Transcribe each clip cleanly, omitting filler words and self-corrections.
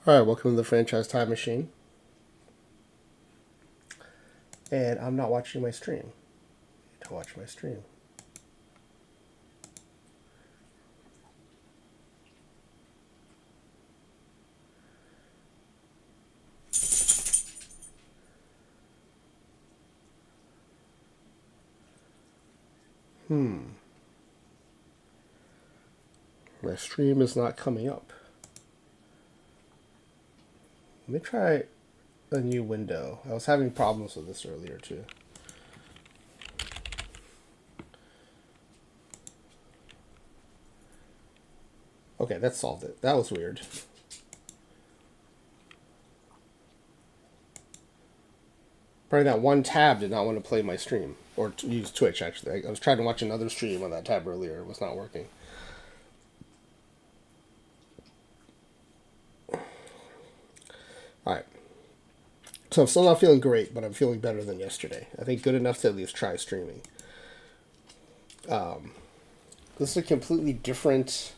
All right, welcome to the Franchise Time Machine. And I'm not watching my stream. I need to watch my stream. My stream is not coming up. Let me try a new window. I was having problems with this earlier too. Okay, that solved it. That was weird. Probably that one tab did not want to play my stream. Or to use Twitch, actually. I was trying to watch another stream on that tab earlier. It was not working. Alright. So I'm still not feeling great, but I'm feeling better than yesterday. I think good enough to at least try streaming. This is a completely different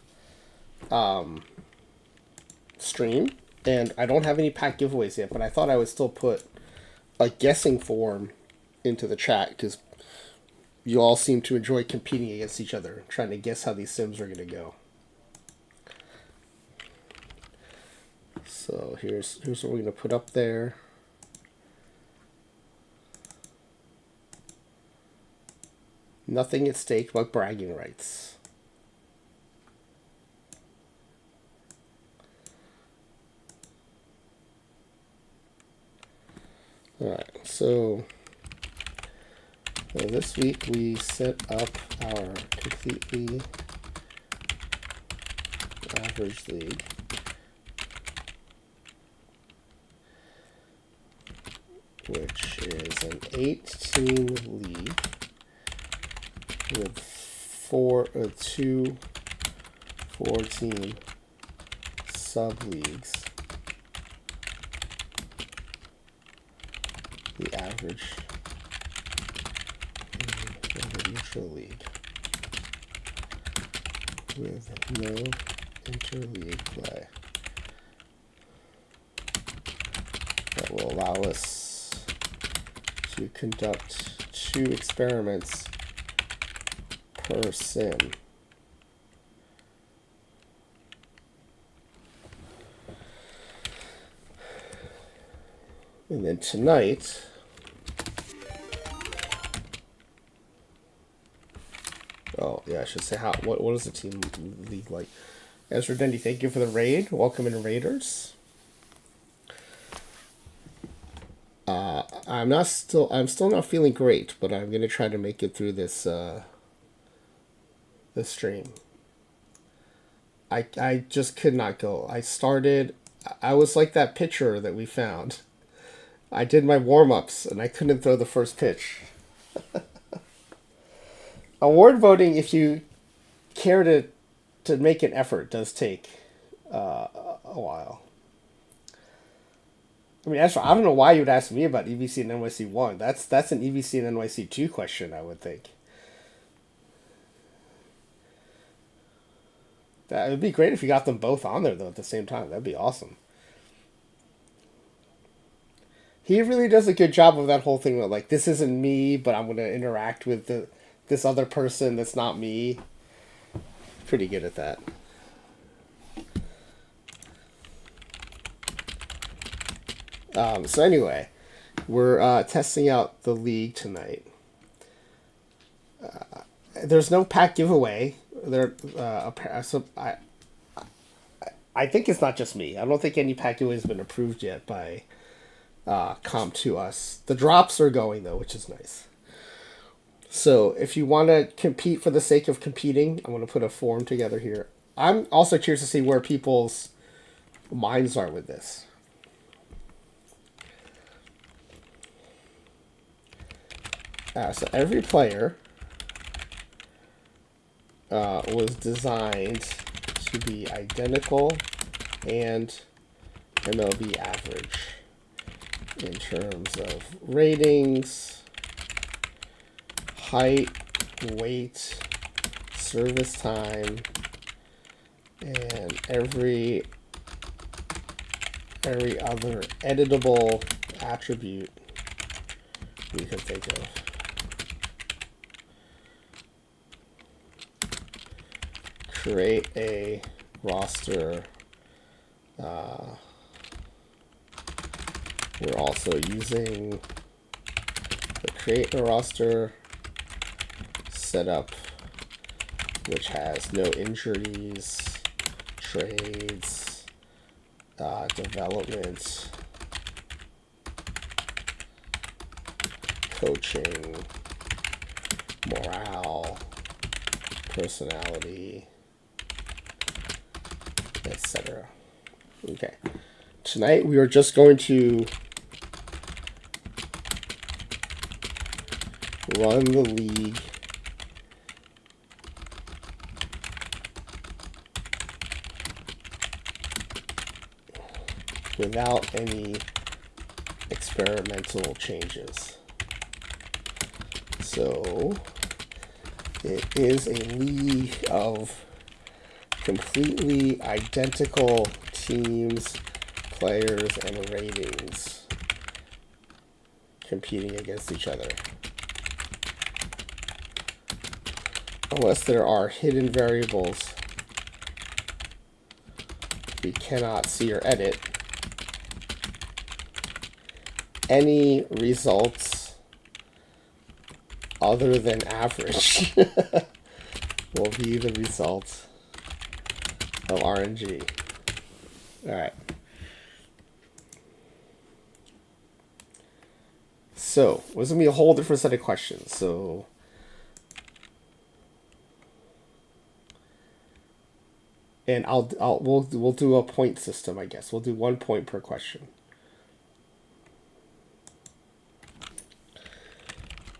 stream, and I don't have any pack giveaways yet, but I thought I would still put a guessing form into the chat because you all seem to enjoy competing against each other, trying to guess how these sims are going to go. So here's what we're going to put up there. Nothing at stake but bragging rights. Alright, so this week we set up our completely average league. Which is an 8-team league with two 4-team sub-leagues. The average in the neutral league with no interleague play. That will allow us to conduct 2 experiments per sim. And then tonight, oh yeah, I should say what is the team league like? Ezra Dendy, thank you for the raid. Welcome in, Raiders. I'm still not feeling great, but I'm gonna try to make it through this this stream. I just could not go. I was like that pitcher that we found. I did my warm-ups and I couldn't throw the first pitch. Award voting, if you care to make an effort, does take a while. I mean, Ezra, I don't know why you would ask me about EVC and NYC 1. That's an EVC and NYC 2 question, I would think. That would be great if you got them both on there, though, at the same time. That'd be awesome. He really does a good job of that whole thing where, like, this isn't me, but I'm going to interact with this other person that's not me. Pretty good at that. So anyway, we're testing out the league tonight. There's no pack giveaway. So I think it's not just me. I don't think any pack giveaway has been approved yet by Comp to us. The drops are going though, which is nice. So if you want to compete for the sake of competing, I'm going to put a form together here. I'm also curious to see where people's minds are with this. So every player was designed to be identical and MLB average in terms of ratings, height, weight, service time, and every every other editable attribute we can think of. Create a roster. We're also using the create a roster setup, which has no injuries, trades, development, coaching, morale, personality, etc. Okay. Tonight we are just going to run the league without any experimental changes. So it is a league of completely identical teams, players, and ratings competing against each other. Unless there are hidden variables we cannot see or edit, any results other than average will be the result of RNG. All right. So this is gonna be a whole different set of questions. So and we'll do a point system, I guess. We'll do 1 point per question.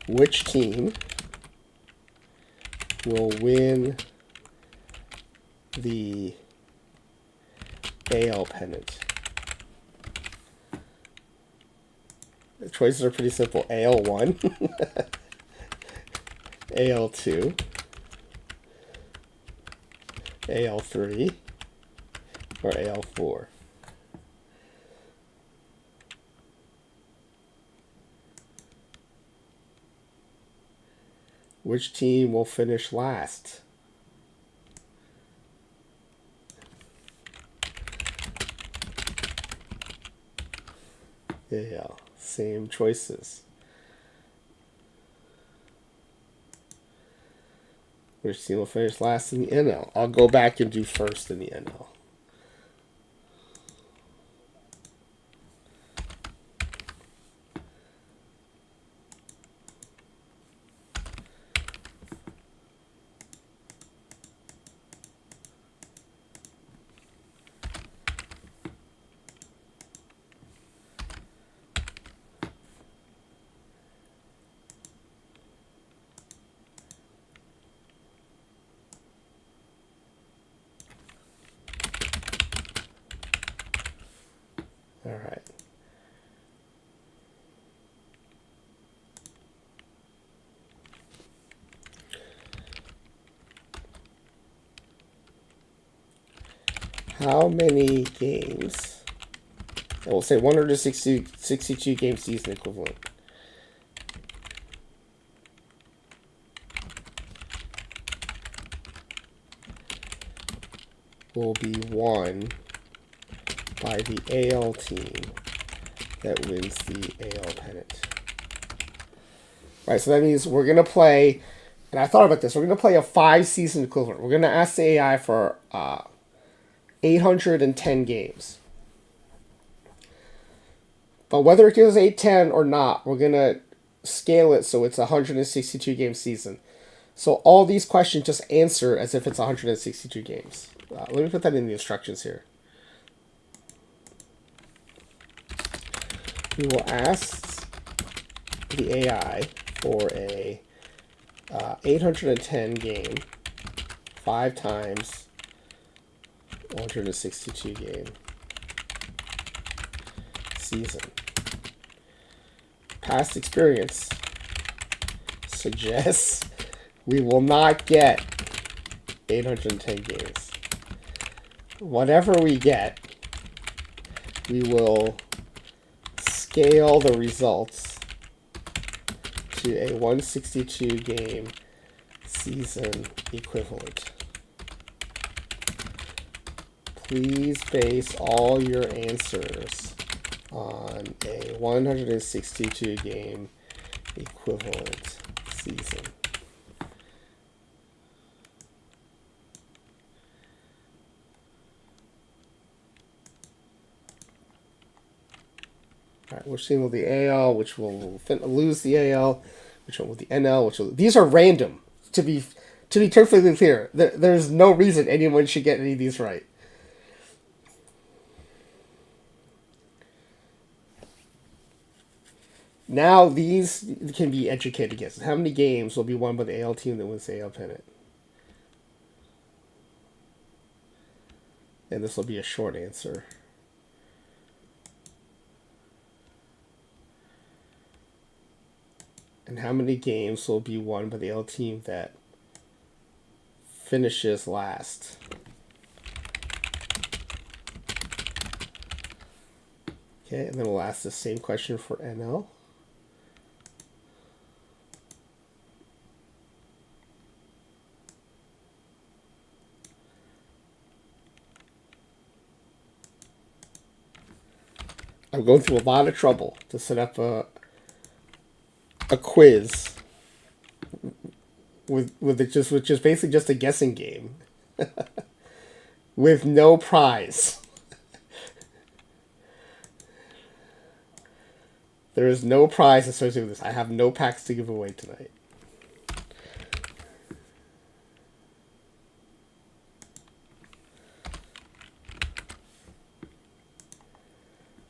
Which team will win the AL pennant? The choices are pretty simple. AL1, AL2, AL3, or AL4. Which team will finish last? Yeah, same choices. Which team will finish last in the NL? I'll go back and do first in the NL. All right. How many games? I will say 162 game season equivalent. Will be won by the AL team that wins the AL pennant. Right, so that means we're going to play, and I thought about this, we're going to play a 5-season equivalent. We're going to ask the AI for 810 games. But whether it gives 810 or not, we're going to scale it so it's a 162 game season. So all these questions just answer as if it's 162 games. Let me put that in the instructions here. We will ask the AI for a 810 game, 5 times 162 game season. Past experience suggests we will not get 810 games. Whatever we get, we will scale the results to a 162 game season equivalent. Please base all your answers on a 162 game equivalent season. All right, which team will the AL, which will lose the AL, which one will the NL, which will... These are random, to be perfectly clear. There's no reason anyone should get any of these right. Now these can be educated guesses. How many games will be won by the AL team that wins the AL pennant? And this will be a short answer. And how many games will be won by the AL team that finishes last? Okay, and then we'll ask the same question for NL. I'm going through a lot of trouble to set up a quiz which is basically just a guessing game with no prize. There is no prize associated with this. I have no packs to give away tonight.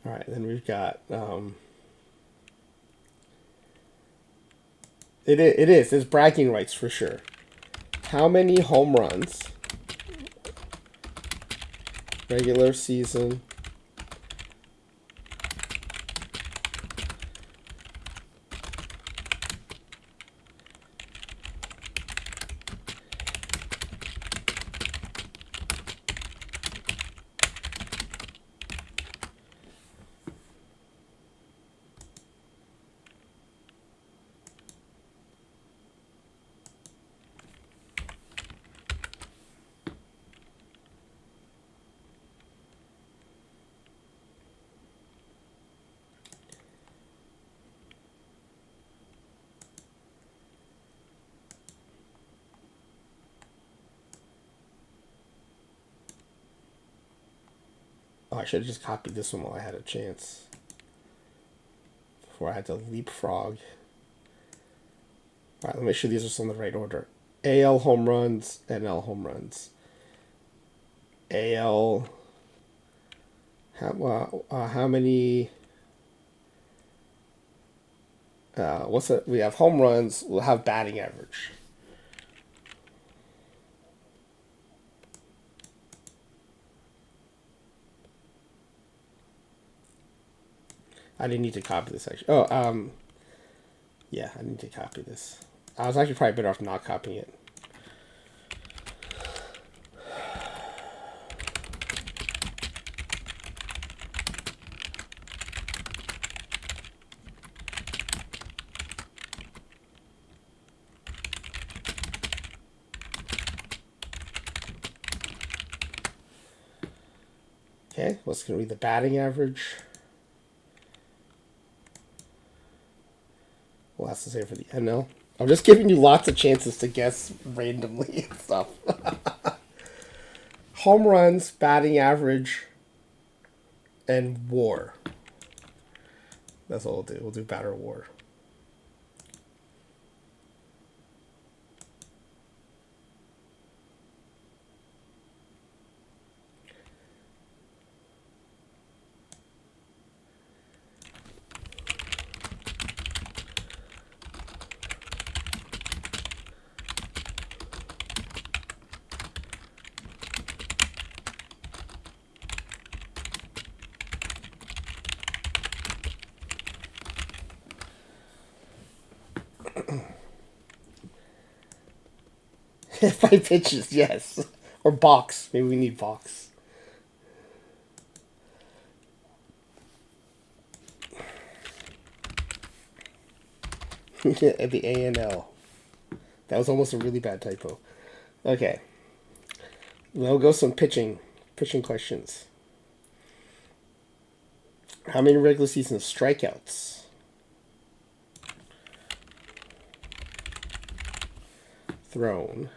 All right, then we've got it's bragging rights for sure. How many home runs regular season Oh, I should have just copied this one while I had a chance. Before I had to leapfrog. Alright, let me make sure these are still in the right order. AL home runs, NL home runs. AL... How many... we have home runs, we'll have batting average. I didn't need to copy this actually. Yeah, I need to copy this. I was actually probably better off not copying it. Okay, what's going to be the batting average? Well, that's the same for the NL. I'm just giving you lots of chances to guess randomly and stuff. Home runs, batting average, and WAR. That's what we'll do. We'll do batter WAR. Five pitches, yes. Or box. Maybe we need box. The ANL. That was almost a really bad typo. Okay. We'll go some pitching questions. How many regular season strikeouts thrown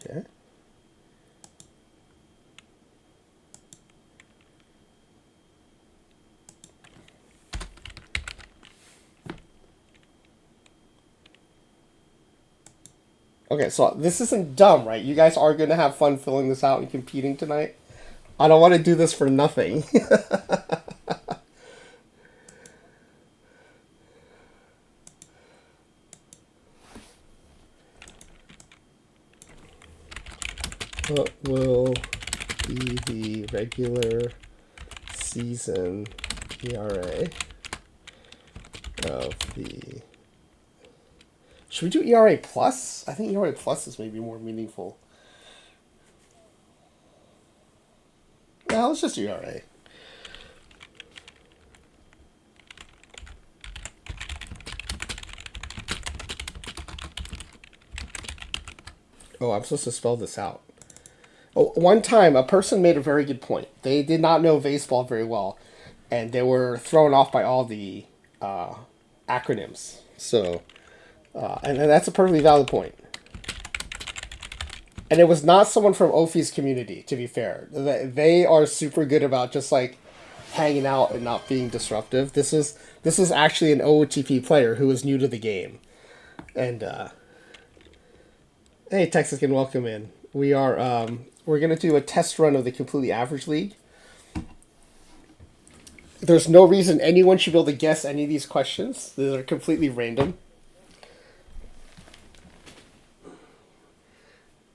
okay. Okay, so this isn't dumb, right? You guys are going to have fun filling this out and competing tonight. I don't want to do this for nothing. What will be the regular season ERA of the... Should we do ERA plus? I think ERA plus is maybe more meaningful. Yeah, let's just do ERA. Oh, I'm supposed to spell this out. Oh, one time, a person made a very good point. They did not know baseball very well, and they were thrown off by all the acronyms. So, and that's a perfectly valid point. And it was not someone from Ophi's community, to be fair. They are super good about just like hanging out and not being disruptive. This is actually an OOTP player who is new to the game. And hey, Texas can welcome in. We're gonna do a test run of the completely average league. There's no reason anyone should be able to guess any of these questions. These are completely random.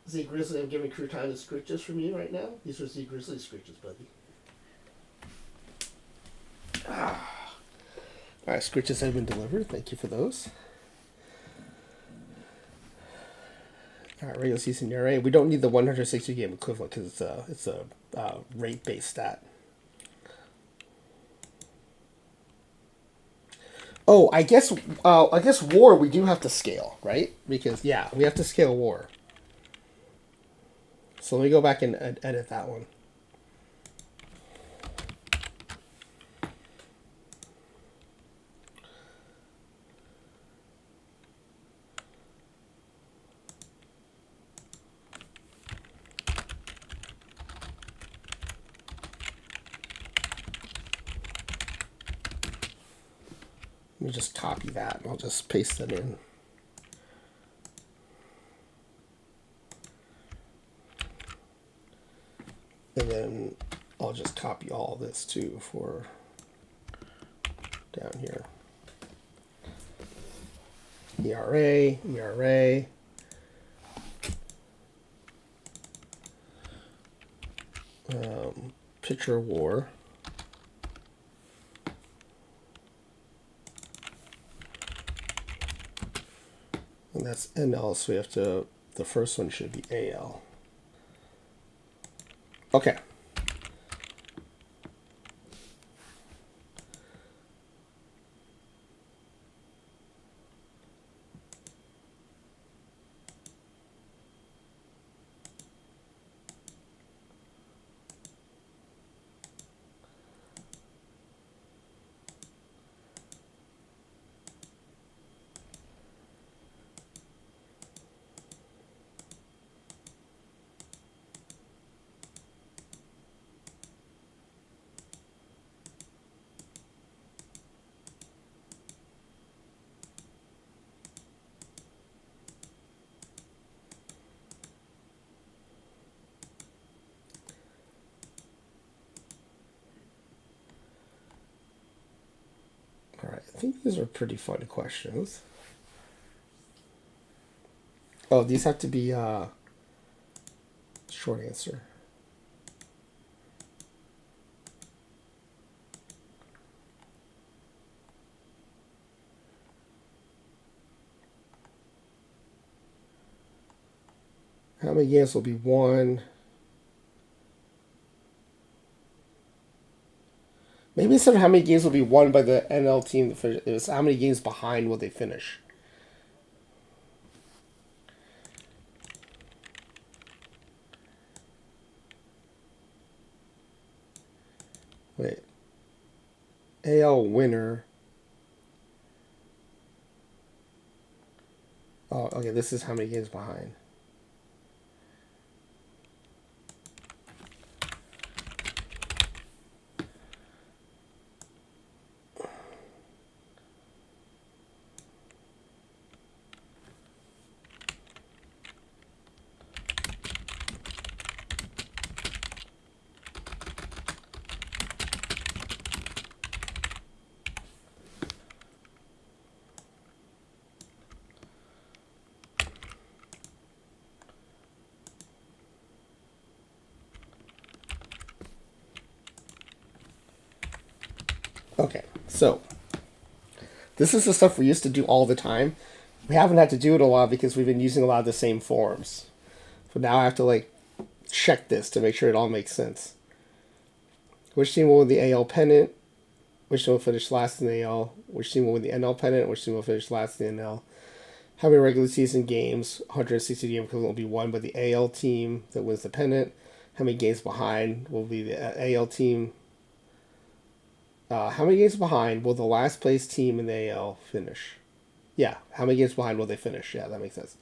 Z Grizzly, I'm giving crew time to scritches from you right now. These are Z Grizzly scritches, buddy. Alright, scritches have been delivered. Thank you for those. Alright, regular season ERA. We don't need the 160 game equivalent because it's a rate based stat. Oh, I guess WAR we do have to scale, right? Because yeah, we have to scale WAR. So let me go back and edit that one. Let me just copy that and I'll just paste it in. And then I'll just copy all this too for down here. ERA. Pitcher WAR. And that's NL, so we have to, the first one should be AL. Okay. All right, I think these are pretty fun questions. Oh, these have to be short answer. many games will be won? Maybe instead of how many games will be won by the NL team, it was how many games behind will they finish? Wait. AL winner. Oh, okay, this is how many games behind. Okay, so this is the stuff we used to do all the time. We haven't had to do it a lot because we've been using a lot of the same forms. So now I have to like check this to make sure it all makes sense. Which team will win the AL pennant? Which team will finish last in the AL? Which team will win the NL pennant? Which team will finish last in the NL? How many regular season games, 160 games will be won by the AL team that wins the pennant? How many games behind will be the AL team? How many games behind will the last place team in the AL finish? Yeah, how many games behind will they finish? Yeah, that makes sense.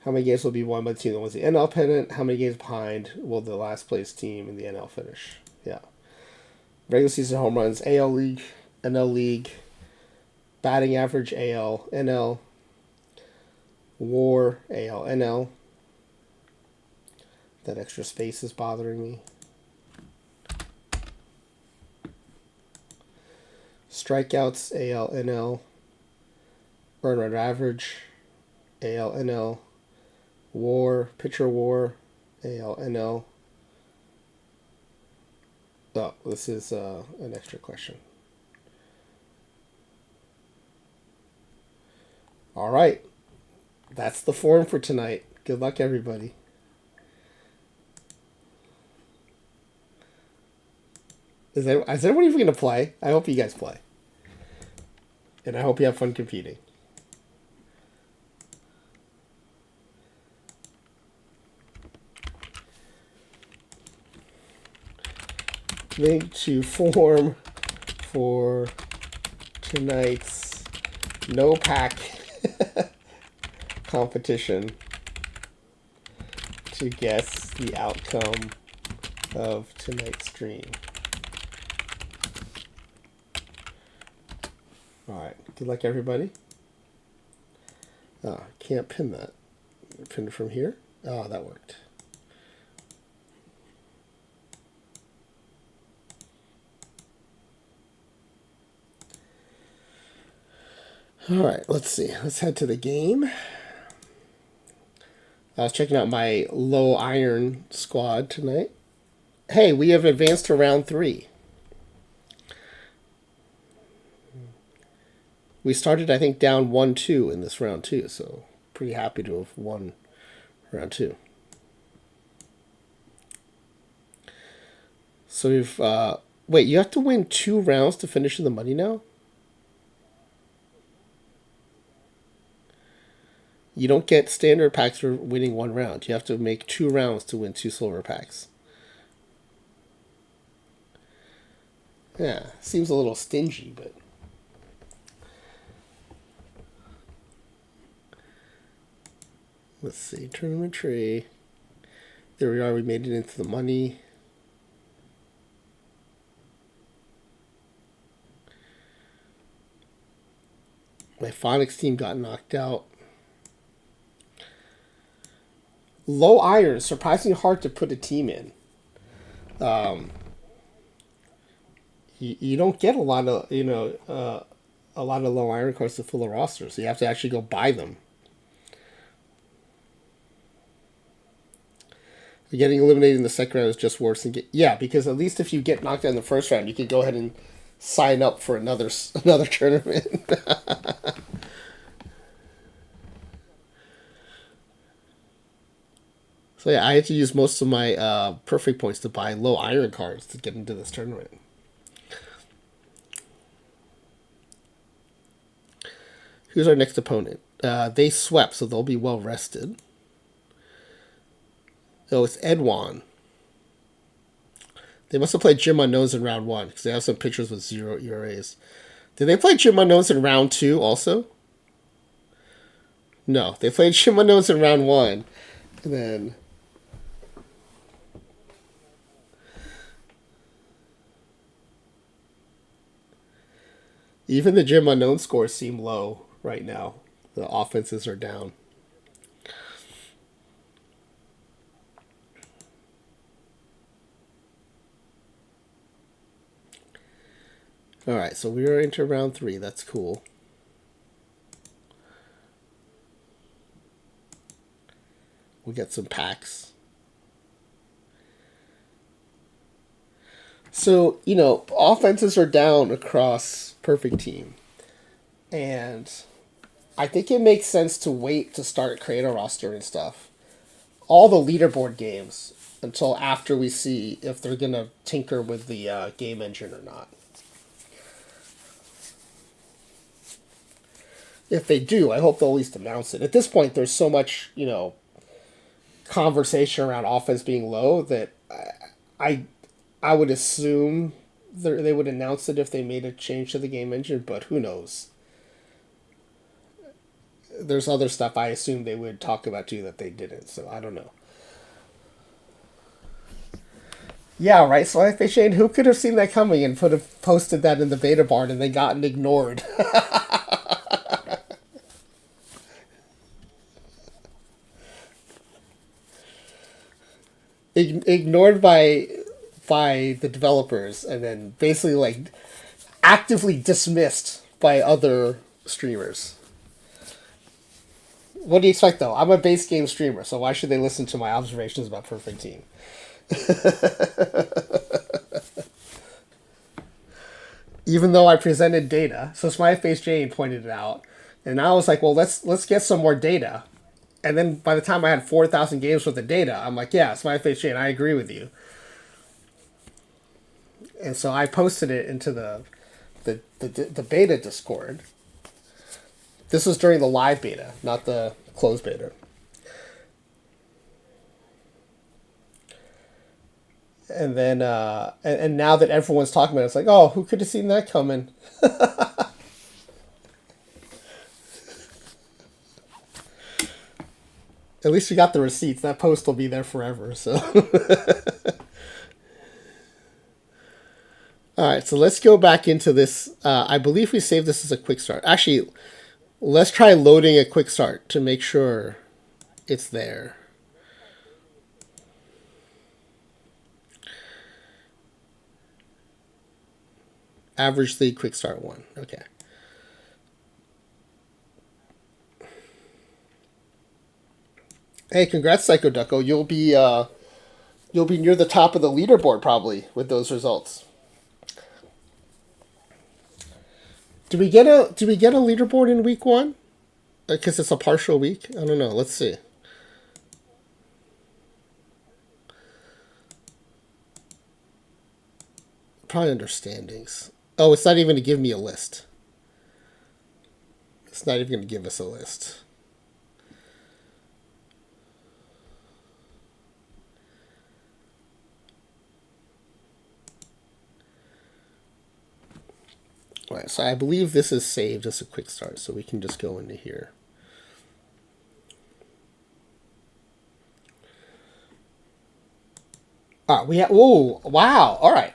How many games will be won by the team that wins the NL pennant? How many games behind will the last place team in the NL finish? Yeah. Regular season home runs, AL League, NL League, batting average, AL, NL, WAR, AL, NL. That extra space is bothering me. Strikeouts, AL, NL. Burn rate average, AL, NL. WAR, pitcher WAR, AL, NL. Oh, this is an extra question. All right. That's the form for tonight. Good luck, everybody. Is everyone even going to play? I hope you guys play. And I hope you have fun competing. Link to form for tonight's no pack competition to guess the outcome of tonight's stream. Alright, good luck everybody. Oh, can't pin that. Pin it from here? Oh, that worked. Alright, let's see. Let's head to the game. I was checking out my low iron squad tonight. Hey, we have advanced to round 3. We started, I think, down 1-2 in this round 2, so pretty happy to have won round 2. So we've, wait, you have to win 2 rounds to finish in the money now? You don't get standard packs for winning 1 round. You have to make 2 rounds to win 2 silver packs. Yeah, seems a little stingy, but... Let's see, tournament tree. There we are, we made it into the money. My Phonics team got knocked out. Low iron, surprisingly hard to put a team in. You don't get a lot of, a lot of low iron cards to fill a roster, so you have to actually go buy them. Getting eliminated in the second round is just worse than yeah, because at least if you get knocked out in the first round, you can go ahead and sign up for another tournament. So yeah, I had to use most of my perfect points to buy low iron cards to get into this tournament. Who's our next opponent? They swept, so they'll be well rested. Oh, it's Edwan. They must have played Gym Unknowns in round 1 because they have some pictures with 0 ERAs. Did they play Gym Unknowns in round 2 also? No, they played Gym Unknowns in round 1. And then... even the Gym Unknown scores seem low right now. The offenses are down. All right, so we are into round 3. That's cool. We get some packs. So, you know, offenses are down across Perfect Team. And I think it makes sense to wait to start creator roster and stuff. All the leaderboard games until after we see if they're going to tinker with the game engine or not. If they do, I hope they'll at least announce it. At this point, there's so much, you know, conversation around offense being low that I would assume they would announce it if they made a change to the game engine, but who knows? There's other stuff I assume they would talk about too that they didn't, so I don't know. Yeah, right. So I think Shane, who could have seen that coming and posted that in the beta barn and they gotten ignored? Ignored by the developers and then basically like actively dismissed by other streamers. What do you expect though? I'm a base game streamer, so why should they listen to my observations about Perfect Team? Even though I presented data, so Smiley Face Jane pointed it out, and I was like, well, let's get some more data. And then by the time I had 4,000 games worth of data, I'm like, yeah, Smiley Face Jane, I agree with you. And so I posted it into the beta Discord. This was during the live beta, not the closed beta. And then, and now that everyone's talking about it, it's like, oh, who could have seen that coming? At least we got the receipts. That post will be there forever, so. All right, so let's go back into this. I believe we saved this as a quick start. Actually, let's try loading a quick start to make sure it's there. Average league quick start 1. Okay. Hey, congrats, Psycho Ducko. You'll be near the top of the leaderboard probably with those results. Do we get a leaderboard in week 1? Because it's a partial week. I don't know. Let's see. Probably under standings. Oh, it's not even going to give me a list. It's not even going to give us a list. All right, so I believe this is saved as a quick start, so we can just go into here. We have, oh, wow. All right.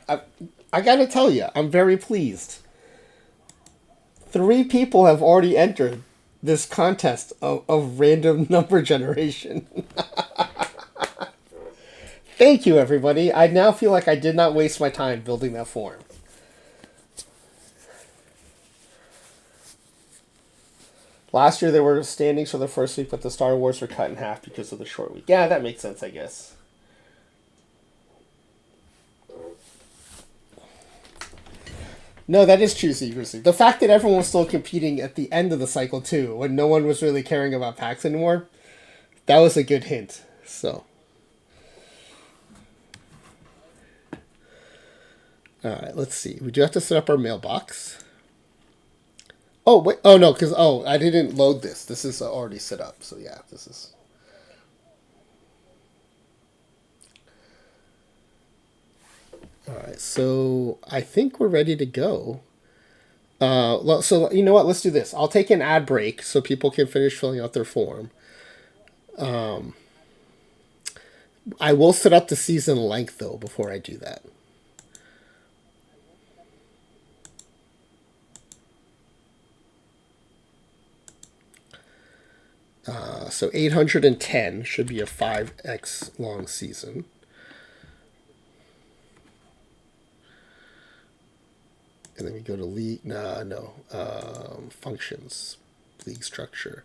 I got to tell you, I'm very pleased. 3 people have already entered this contest of random number generation. Thank you, everybody. I now feel like I did not waste my time building that form. Last year there were standings for the first week, but the Star Wars were cut in half because of the short week. Yeah, that makes sense, I guess. No, that is true, secrecy. The fact that everyone was still competing at the end of the cycle, too, when no one was really caring about packs anymore, that was a good hint. So, All right, let's see. We do have to set up our mailbox. Oh, wait. Oh, no, because, I didn't load this. This is already set up. So, yeah, this is. All right, so I think we're ready to go. So, you know what? Let's do this. I'll take an ad break so people can finish filling out their form. I will set up the season length, though, before I do that. So 810 should be a 5x long season. And then we go to league. No. Functions, league structure,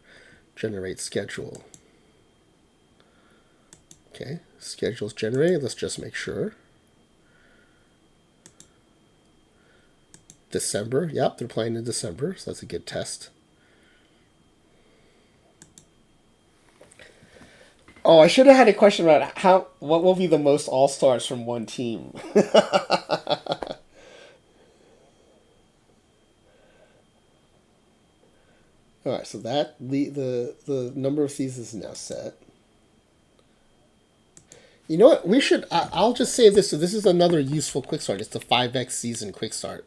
generate schedule. Okay, schedule's generated. Let's just make sure. December. Yep, they're playing in December, so that's a good test. Oh, I should have had a question about what will be the most all stars from one team. All right, so that the number of seasons is now set. You know what? We should. I'll just say this. So this is another useful quick start. It's the 5x season quick start.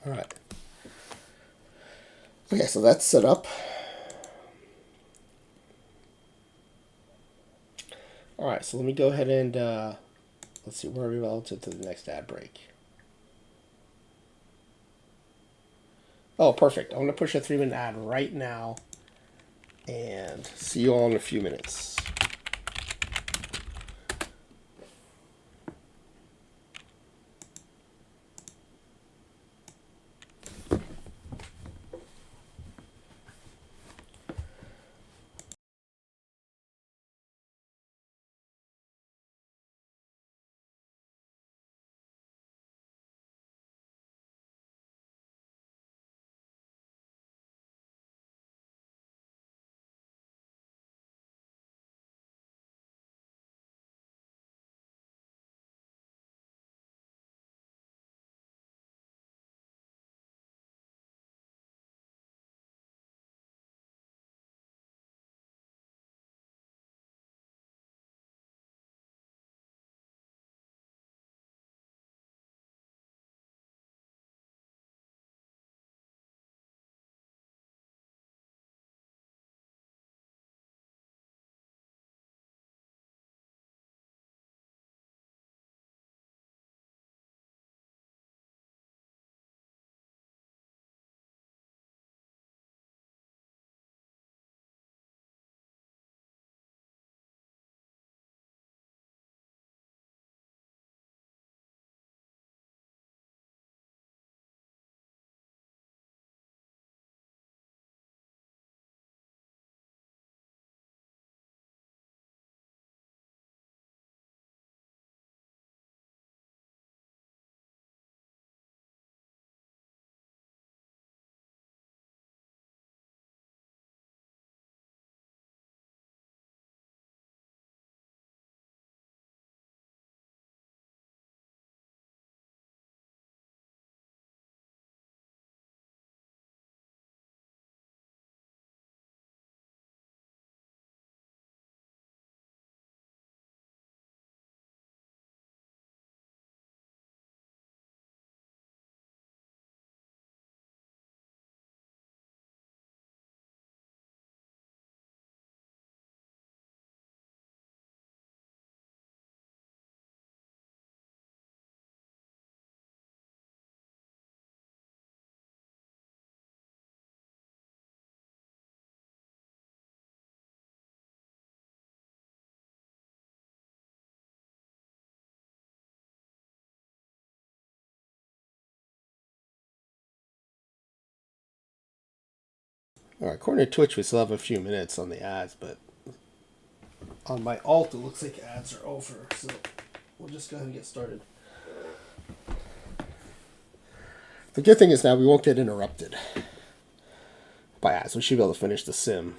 All right. Okay, so that's set up. All right, so let me go ahead and let's see where are we relative to the next ad break. Oh, perfect. I'm gonna push a 3-minute ad right now, and see you all in a few minutes. All right, according to Twitch, we still have a few minutes on the ads, but on my alt, it looks like ads are over. So we'll just go ahead and get started. The good thing is now we won't get interrupted by ads. We should be able to finish the sim.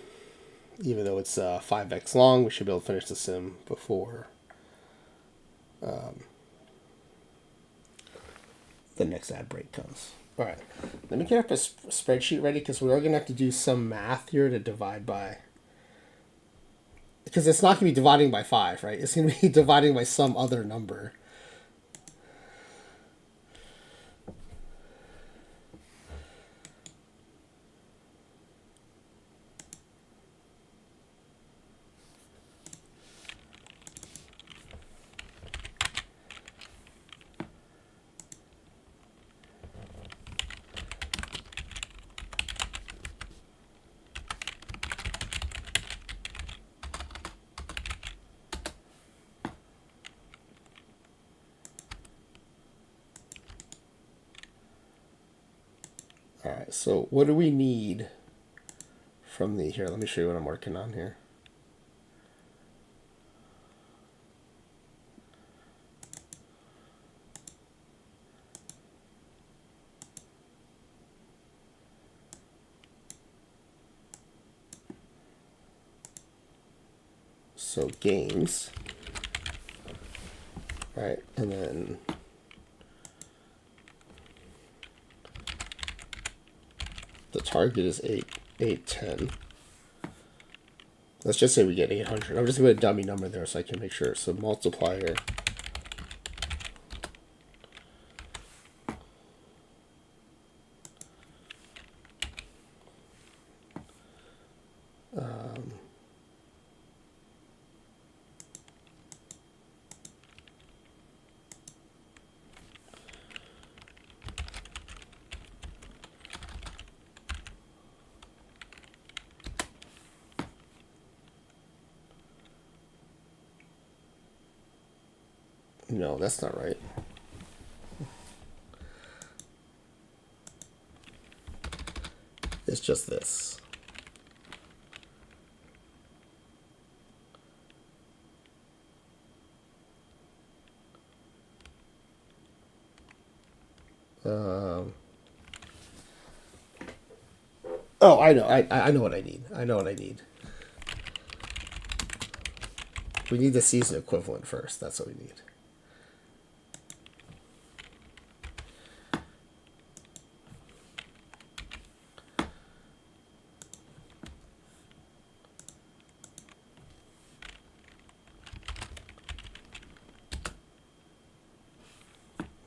Even though it's 5x long, we should be able to finish the sim before the next ad break comes. All right, let me get up a spreadsheet ready because we're going to have to do some math here to divide by. Because it's not going to be dividing by 5, right? It's going to be dividing by some other number. All right, so what do we need from the, here, let me show you what I'm working on here. So games, right, and then the target is 810. Let's just say we get 800. I'm just going to put a dummy number there so I can make sure. So multiplier. No, that's not right. It's just this. Oh, I know. I know what I need. I know what I need. We need the season equivalent first. That's what we need.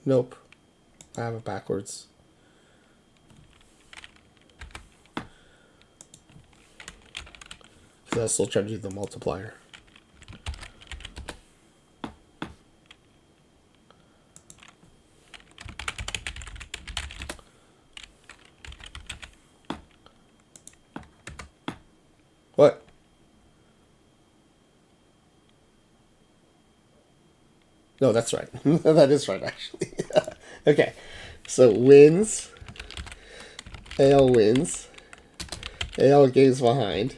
Nope. I have it backwards. Because I was still trying to do the multiplier. What? No, that's right. That is right, actually. Okay. So wins. AL wins. AL games behind.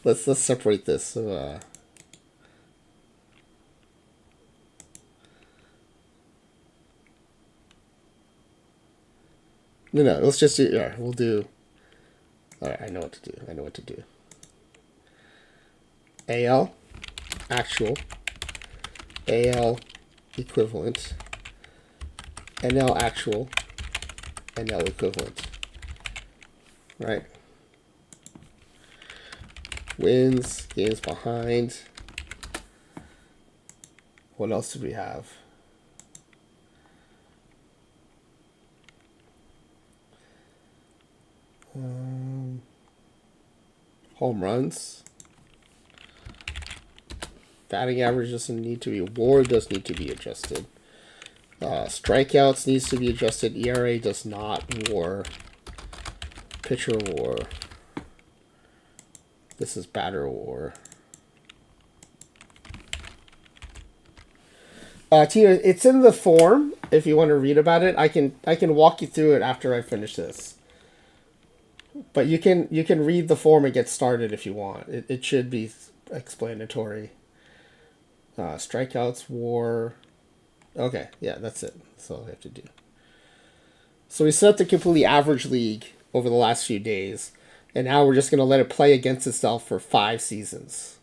Let's separate this. So no, let's just do, yeah, we'll do, all right, I know what to do. I know what to do. AL actual, AL equivalent, NL actual, NL equivalent, right? Wins, games behind. What else did we have? Home runs. Batting average doesn't need to be. WAR does need to be adjusted. Strikeouts needs to be adjusted. ERA does not. WAR. Pitcher WAR. This is batter WAR. Tina, it's in the form. If you want to read about it, I can walk you through it after I finish this. But you can read the form and get started if you want. It should be explanatory. Strikeouts, WAR. Okay, yeah, that's it. That's all we have to do. So we set up the completely average league over the last few days, and now we're just going to let it play against itself for 5 seasons.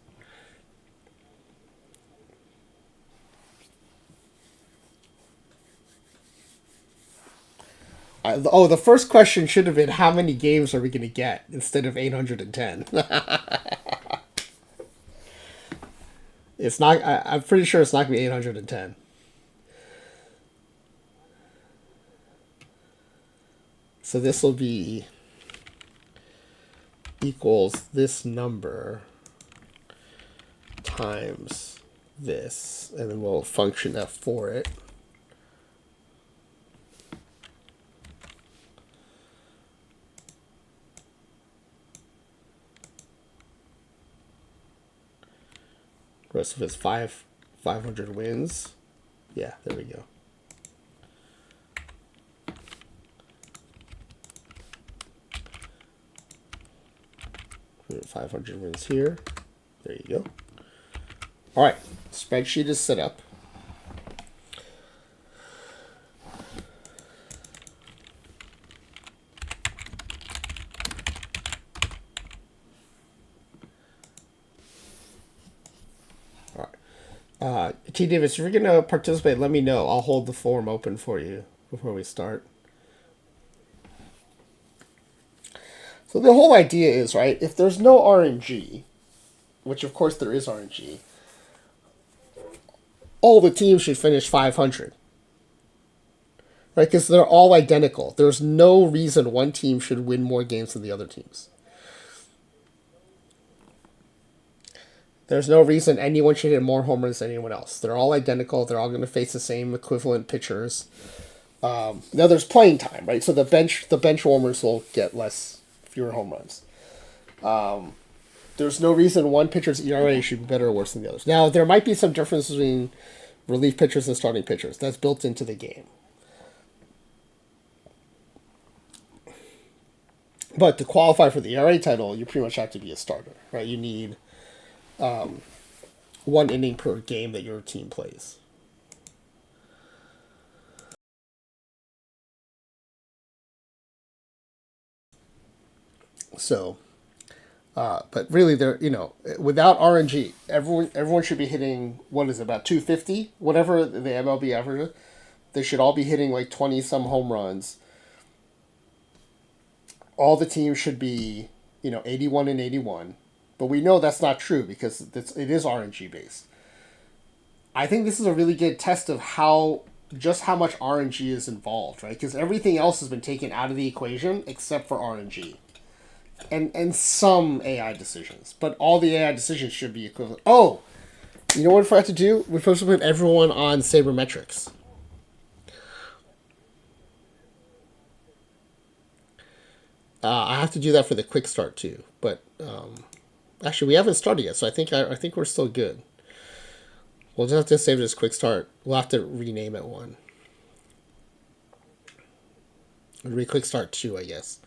The first question should have been how many games are we going to get instead of 810. It's not. I'm pretty sure it's not going to be 810. So this will be equals this number times this, and then we'll function f for it. Rest of it's 500 wins. Yeah, there we go. Put 500 wins here. There you go. All right, spreadsheet is set up. T. Davis, if you're going to participate, let me know. I'll hold the form open for you before we start. So the whole idea is, right, if there's no RNG, which of course there is RNG, all the teams should finish 500. Right, because they're all identical. There's no reason one team should win more games than the other teams. There's no reason anyone should hit more home runs than anyone else. They're all identical. They're all going to face the same equivalent pitchers. Now there's playing time, right? So the bench warmers will get fewer home runs. There's no reason one pitcher's ERA should be better or worse than the others. Now there might be some difference between relief pitchers and starting pitchers. That's built into the game. But to qualify for the ERA title, you pretty much have to be a starter, right? You need 1 inning per game that your team plays. So, but really, without RNG, everyone should be hitting, what is it, about 250, whatever the MLB average. They should all be hitting like 20 some home runs. All the teams should be 81 and 81. But we know that's not true because it is RNG based. I think this is a really good test of how much RNG is involved, right? Because everything else has been taken out of the equation except for RNG. And some AI decisions. But all the AI decisions should be equivalent. Oh! You know what we forgot to do? We're supposed to put everyone on sabermetrics. I have to do that for the quick start too. But actually, we haven't started yet, so I think we're still good. We'll just have to save this quick start. We'll have to rename it one. It'll be quick start 2, I guess.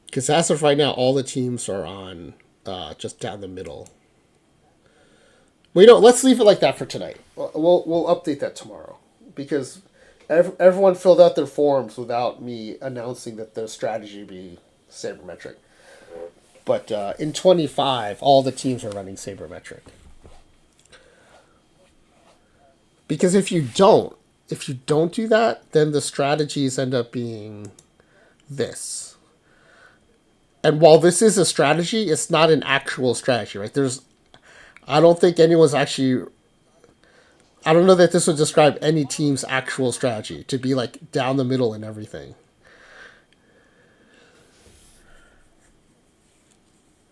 Because as of right now, all the teams are on just down the middle. Well, let's leave it like that for tonight. We'll update that tomorrow because everyone filled out their forms without me announcing that their strategy be sabermetric. But in 25, all the teams are running sabermetric. Because if you don't do that, then the strategies end up being this. And while this is a strategy, it's not an actual strategy, right? I don't think anyone's actually. I don't know that this would describe any team's actual strategy to be like down the middle and everything.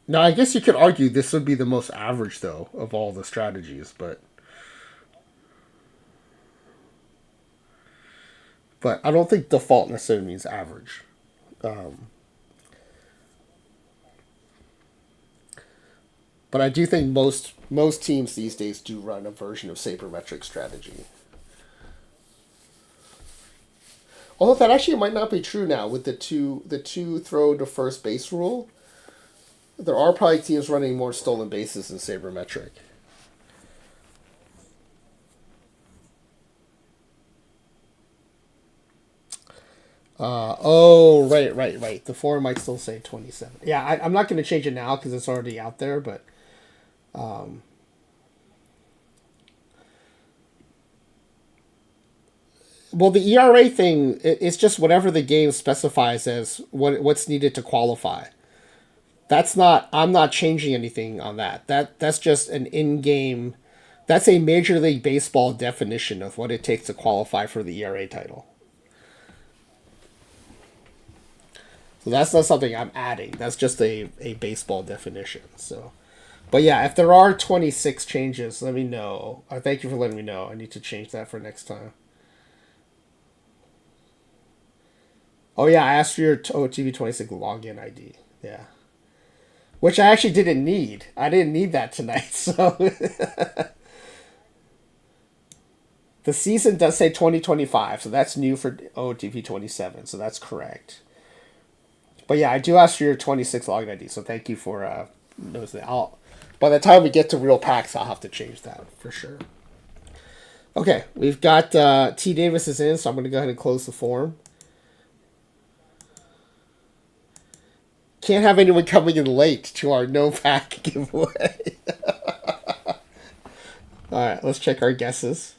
Now, I guess you could argue this would be the most average, though, of all the strategies, but I don't think default necessarily means average. But I do think most teams these days do run a version of sabermetric strategy. Although that actually might not be true now with the two throw to first base rule. There are probably teams running more stolen bases than sabermetric. Right. The forum might still say 27. Yeah, I'm not going to change it now because it's already out there, but well, the ERA thing, it's just whatever the game specifies as what's needed to qualify. That's not. I'm not changing anything on that. That's just an in-game. That's a Major League Baseball definition of what it takes to qualify for the ERA title. So that's not something I'm adding. That's just a baseball definition. So, but yeah, if there are 26 changes, let me know. Thank you for letting me know. I need to change that for next time. Oh yeah, I asked for your OOTP27 login ID. Yeah. Which I actually didn't need. I didn't need that tonight, so the season does say 2025, so that's new for OOTP27, so that's correct. But yeah, I do ask for your 26 login ID, so thank you for noticing that. By the time we get to real packs, I'll have to change that for sure. Okay, we've got T. Davis is in, so I'm going to go ahead and close the form. Can't have anyone coming in late to our no pack giveaway. All right, let's check our guesses.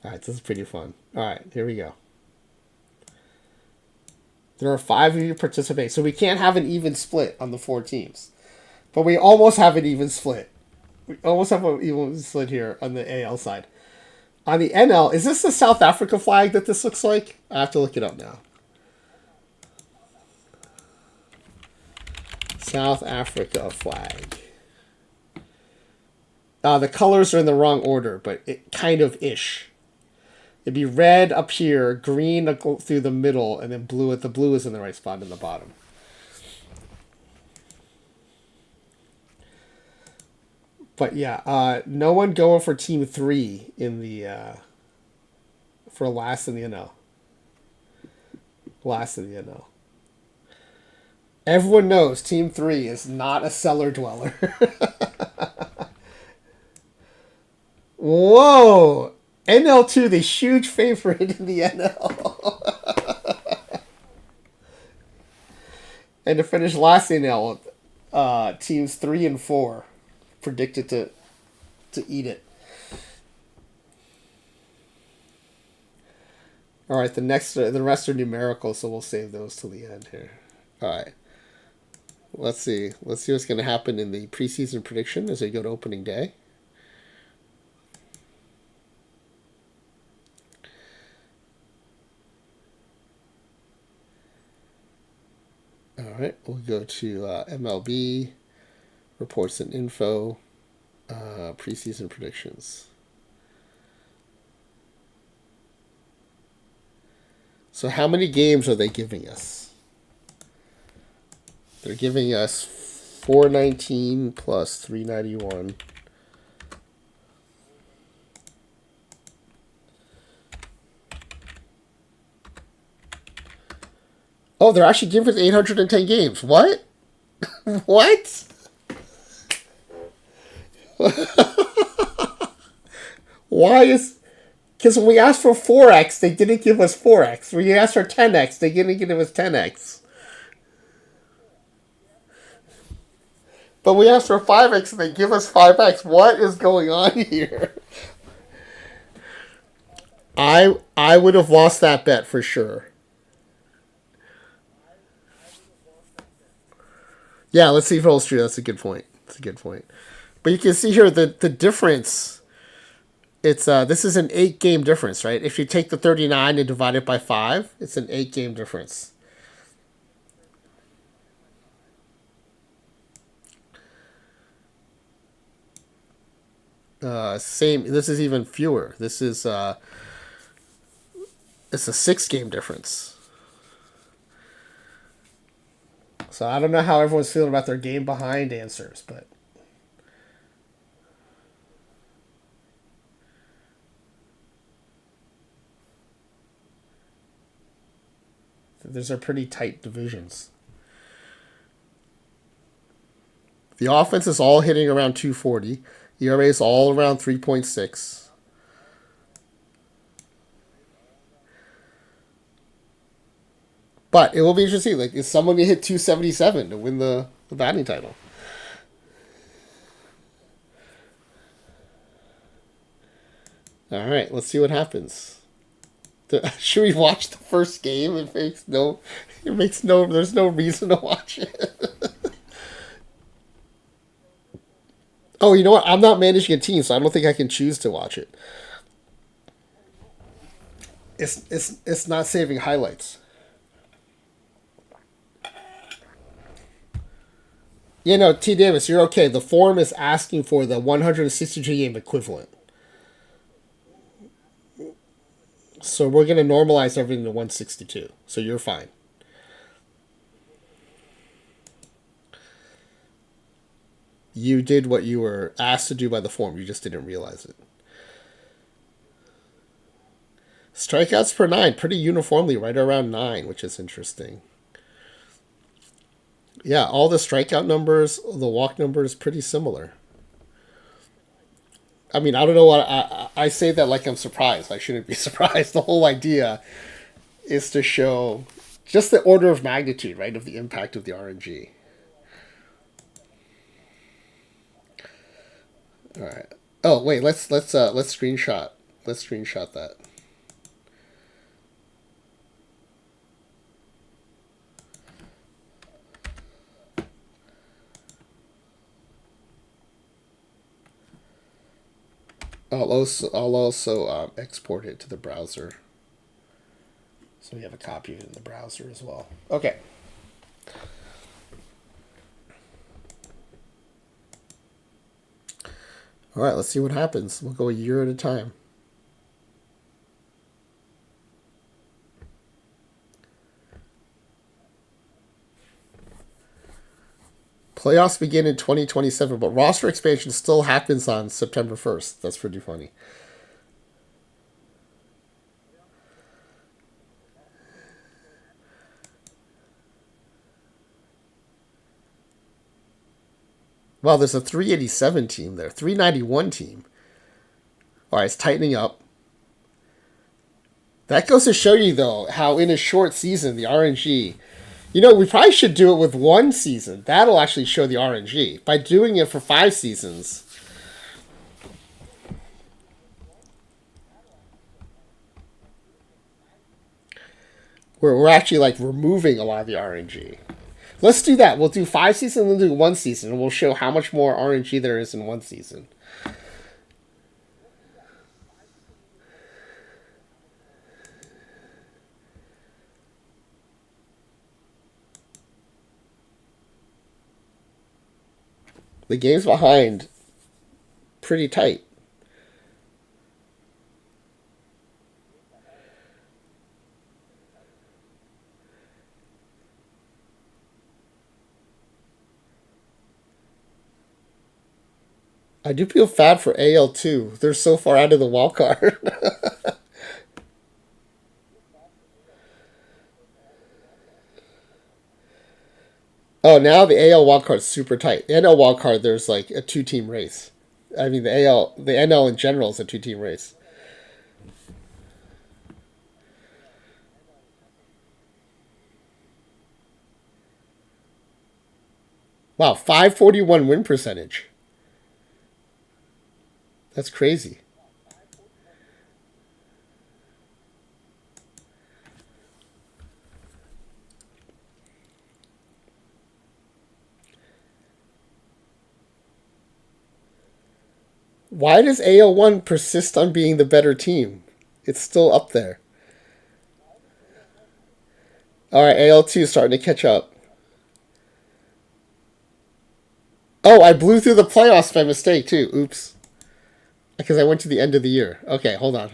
All right, this is pretty fun. All right, here we go. There are 5 of you participating, so we can't have an even split on the 4 teams. But we almost have an even split. We almost have an even split here on the AL side. On the NL, is this the South Africa flag that this looks like? I have to look it up now. South Africa flag. The colors are in the wrong order, but it kind of ish. It'd be red up here, green through the middle, and then blue. The blue is in the right spot in the bottom. But yeah, no one going for Team 3 in the for last in the NL. Last in the NL. Everyone knows Team 3 is not a cellar dweller. Whoa! NL2, the huge favorite in the NL. And to finish last in NL, teams 3 and 4 predicted to eat it. All right, the rest are numerical, so we'll save those till the end here. All right. Let's see what's going to happen in the preseason prediction as we go to opening day. All right, we'll go to MLB reports and info, preseason predictions. So how many games are they giving us? They're giving us 419 plus 391. Oh, they're actually giving us 810 games. What? What? Why is... Because when we asked for 4x, they didn't give us 4x. When you asked for 10x, they didn't give us 10x. But we asked for 5x and they give us 5x. What is going on here? I would have lost that bet for sure. Yeah, let's see if it holds true. That's a good point. But you can see here the difference. It's this is an 8-game difference, right? If you take the 39 and divide it by 5, it's an 8-game difference. Same. This is even fewer. This is it's a 6-game difference. So I don't know how everyone's feeling about their game behind answers, but Those are pretty tight divisions. The offense is all hitting around 240. ERA is all around 3.6. But it will be interesting. Like, is someone going to hit 277 to win the batting title? All right, let's see what happens. Should we watch the first game? There's no reason to watch it. Oh, you know what? I'm not managing a team, so I don't think I can choose to watch it. It's not saving highlights. You know, T. Davis, you're okay. The form is asking for the 162 game equivalent. So we're going to normalize everything to 162. So you're fine. You did what you were asked to do by the form. You just didn't realize it. Strikeouts per 9, pretty uniformly right around 9, which is interesting. Yeah, all the strikeout numbers, the walk numbers, pretty similar. I mean, I don't know what I say that like I'm surprised. I shouldn't be surprised. The whole idea is to show just the order of magnitude, right, of the impact of the RNG. All right. Oh wait, let's screenshot. Let's screenshot that. I'll also export it to the browser, so we have a copy of it in the browser as well. Okay. All right, let's see what happens. We'll go a year at a time. Playoffs begin in 2027, but roster expansion still happens on September 1st. That's pretty funny. Well, there's a 387 team there, 391 team. All right, it's tightening up. That goes to show you, though, how in a short season, the RNG... You know, we probably should do it with one season. That'll actually show the RNG. By doing it for 5 seasons... We're actually, like, removing a lot of the RNG. Let's do that. We'll do 5 seasons and we'll do 1 season. And we'll show how much more RNG there is in 1 season. The game's behind pretty tight. I do feel bad for AL too. They're so far out of the wild card. Oh, now the AL wildcard is super tight. The NL wildcard, there's like a 2-team race. I mean, the NL in general is a 2-team race. Wow, 541 win percentage. That's crazy. Why does AL1 persist on being the better team? It's still up there. All right, AL2 is starting to catch up. Oh, I blew through the playoffs by mistake too. Oops. Because I went to the end of the year. Okay, hold on.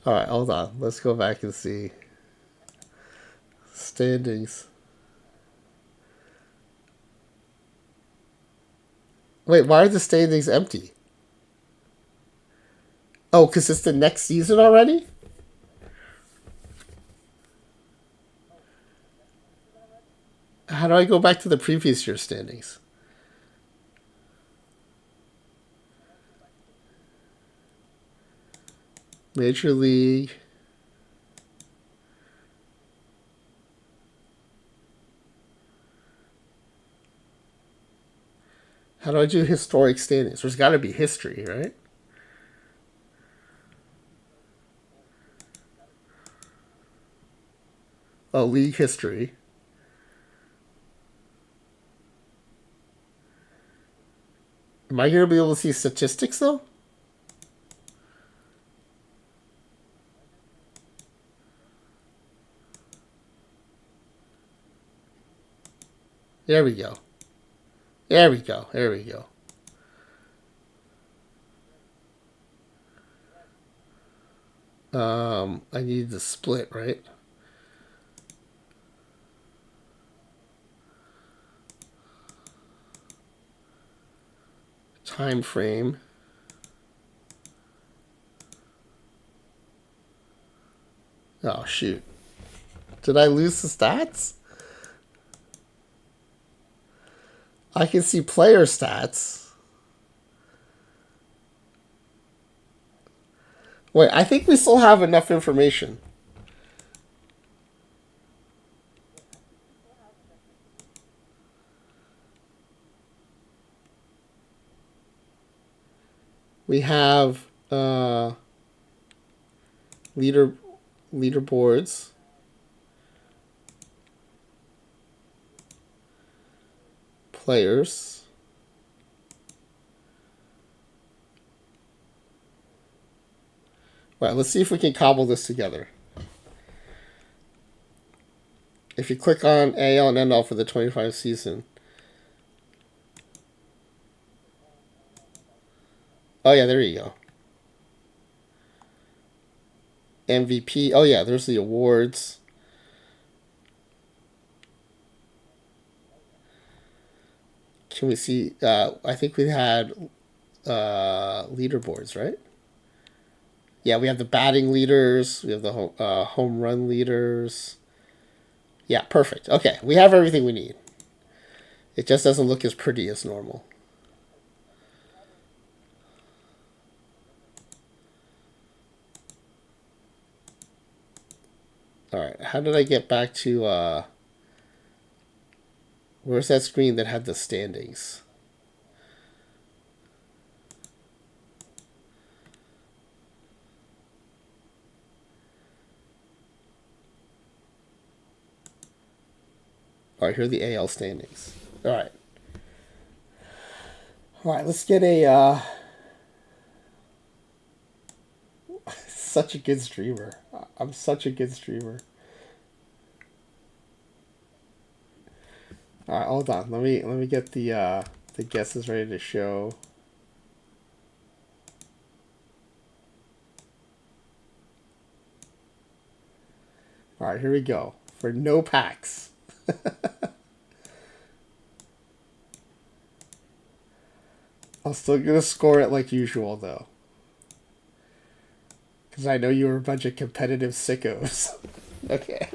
All right, hold on. Let's go back and see. Standings. Wait, why are the standings empty? Oh, because it's the next season already? How do I go back to the previous year standings? Major League. How do I do historic standings? There's got to be history, right? Oh, league history. Am I going to be able to see statistics, though? There we go. There we go. There we go. I need the split, right? Time frame. Oh, shoot. Did I lose the stats? I can see player stats. Wait, I think we still have enough information. We have leaderboards. Players. All right, let's see if we can cobble this together. If you click on AL and NL for the 25 season. Oh, yeah, there you go. MVP. Oh, yeah, there's the awards. Can we see? I think we had leaderboards, right? Yeah, we have the batting leaders. We have the home run leaders. Yeah, perfect. Okay, we have everything we need. It just doesn't look as pretty as normal. All right, how did I get back to... where's that screen that had the standings? All right, here are the AL standings. All right. All right, let's get a... such a good streamer. I'm such a good streamer. All right, hold on. Let me get the guesses ready to show. All right, here we go for no packs. I'm still gonna score it like usual though, because I know you're a bunch of competitive sickos. Okay.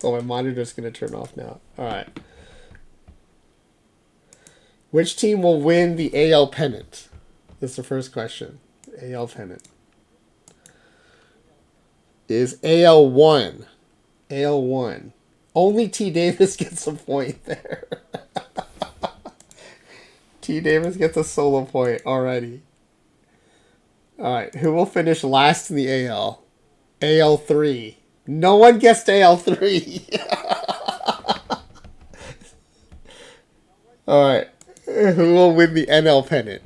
So my monitor's gonna turn off now. All right. Which team will win the AL pennant? That's the first question. AL pennant is AL1. AL1. Only T. Davis gets a point there. T. Davis gets a solo point already. Alright, who will finish last in the AL? AL3. No one guessed AL3. Alright, who will win the NL pennant?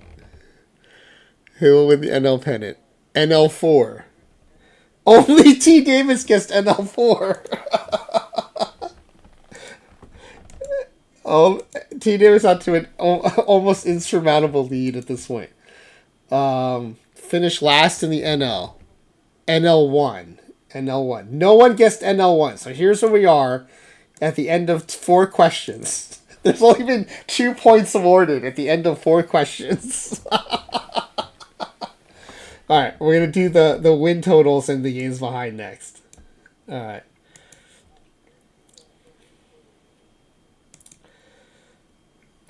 Who will win the NL pennant? NL4. Only T. Davis guessed NL4. Oh, T. Davis out to an almost insurmountable lead at this point. Finished last in the NL. NL1. NL1. No one guessed NL1. So here's where we are at the end of 4 questions. There's only been 2 points awarded at the end of 4 questions. Alright, we're going to do the win totals and the games behind next. Alright.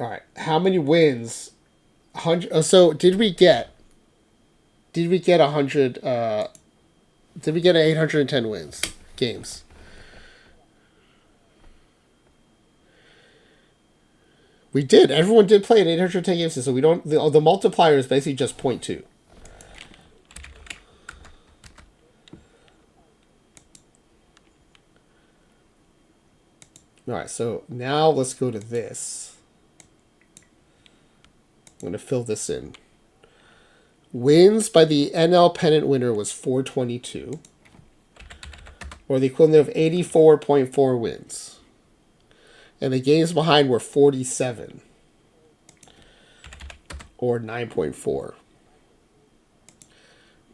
All right. How many wins? 100. So did we get? Did we get 100? Did we get 810 wins games? We did. Everyone did play in 810 games, so we don't. The multiplier is basically just 0.2. All right, so now let's go to this. I'm going to fill this in. Wins by the NL pennant winner was 422, or the equivalent of 84.4 wins. And the games behind were 47, or 9.4.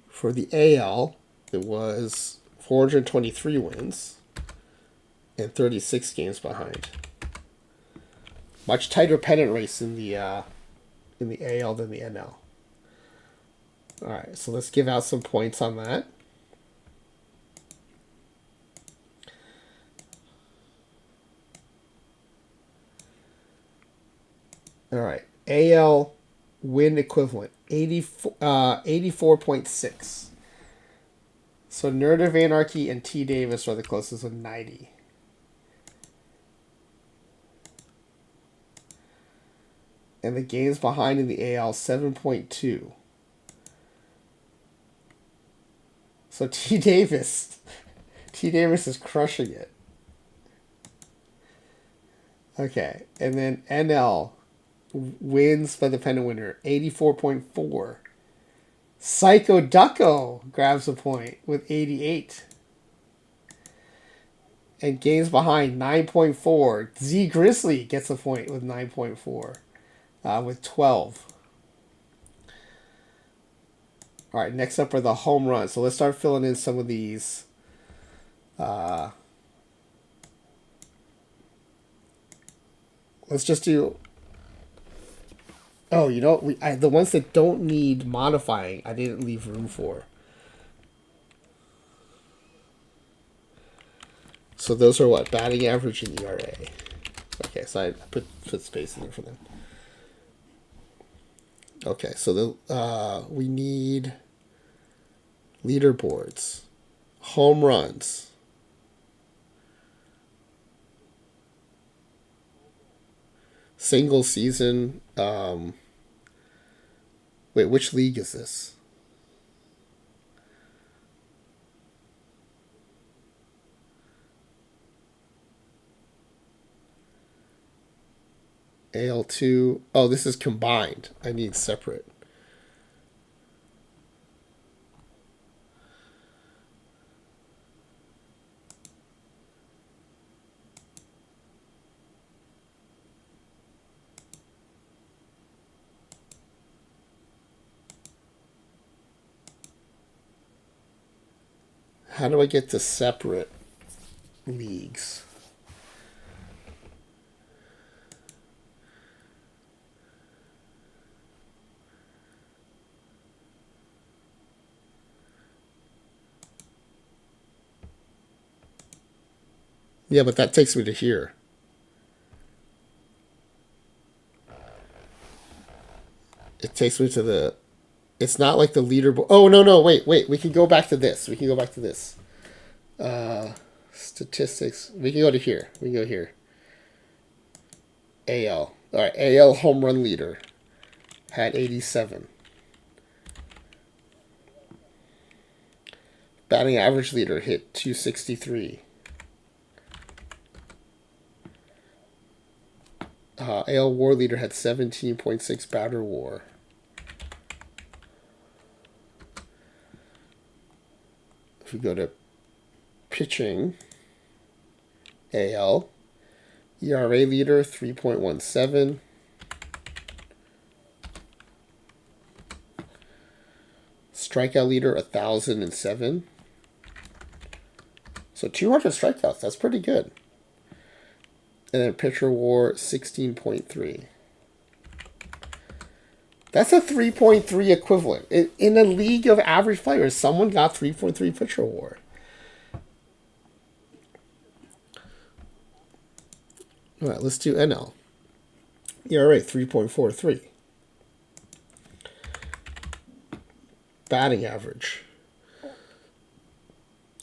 For the AL, it was 423 wins and 36 games behind. Much tighter pennant race in the AL than the NL. All right, so let's give out some points on that. All right, AL win equivalent 84.6. So Nerd of Anarchy and T. Davis are the closest with 90. And the games behind in the AL 7.2. So T. Davis is crushing it. Okay, and then NL wins by the pennant winner 84.4. Psycho Ducko grabs a point with 88. And games behind 9.4. Z Grizzly gets a point with 9.4. With 12. All right, next up are the home runs. So let's start filling in some of these. Let's just do. Oh, you know, the ones that don't need modifying, I didn't leave room for. So those are what? Batting average and ERA. Okay, so I put space in there for them. Okay, so we need leaderboards, home runs, single season. Wait, which league is this? AL2. Oh, this is combined. I need separate. How do I get to separate leagues? Yeah, but that takes me to here. It takes me to the... It's not like the leaderboard. Oh, no, wait. We can go back to this. Statistics. We can go to here. We can go here. AL. All right, AL home run leader had 87. Batting average leader hit 263. AL WAR leader had 17.6 batter WAR. If we go to pitching, AL, ERA leader 3.17. Strikeout leader 1,007. So 200 strikeouts, that's pretty good. And then pitcher WAR 16.3. That's a 3.3 equivalent. In a league of average players, someone got 3.3 pitcher WAR. All right, let's do NL. ERA 3.43. Batting average.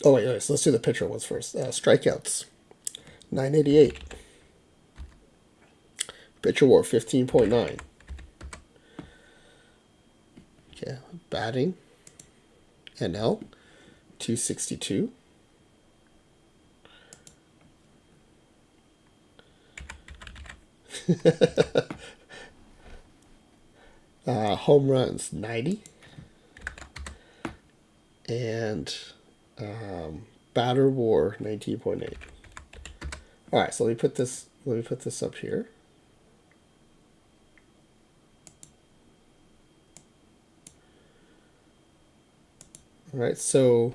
Oh wait, so let's do the pitcher ones first. Strikeouts 988. Pitcher WAR 15.9. Okay, batting NL 262. Home runs 90. And batter WAR 19.8. All right, so let me put this up here. All right, so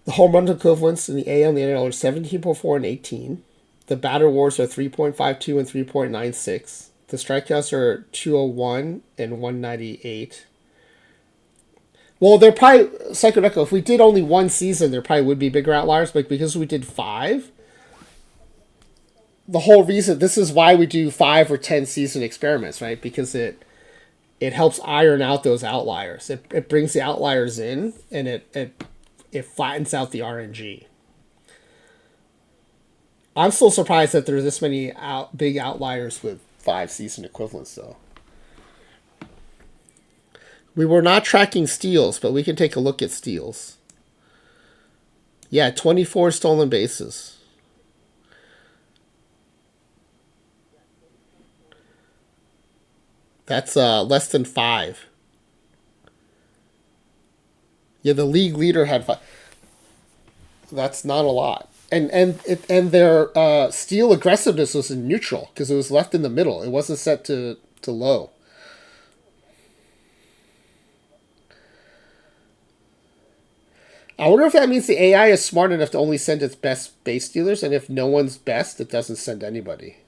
the home run equivalents in the AL and the NL are 17.4 and 18. The batter wars are 3.52 and 3.96. The strikeouts are 201 and 198. Well, they're probably, Psycho, if we did only one season, there probably would be bigger outliers, but because we did 5, the whole reason, this is why we do 5 or 10 season experiments, right? Because it helps iron out those outliers. It brings the outliers in, and it flattens out the RNG. I'm still surprised that there's this many big outliers with 5 season equivalents, though. We were not tracking steals, but we can take a look at steals. Yeah, 24 stolen bases. That's less than 5. Yeah, the league leader had 5. That's not a lot. And their steal aggressiveness was in neutral because it was left in the middle. It wasn't set to low. I wonder if that means the AI is smart enough to only send its best base stealers, and if no one's best, it doesn't send anybody.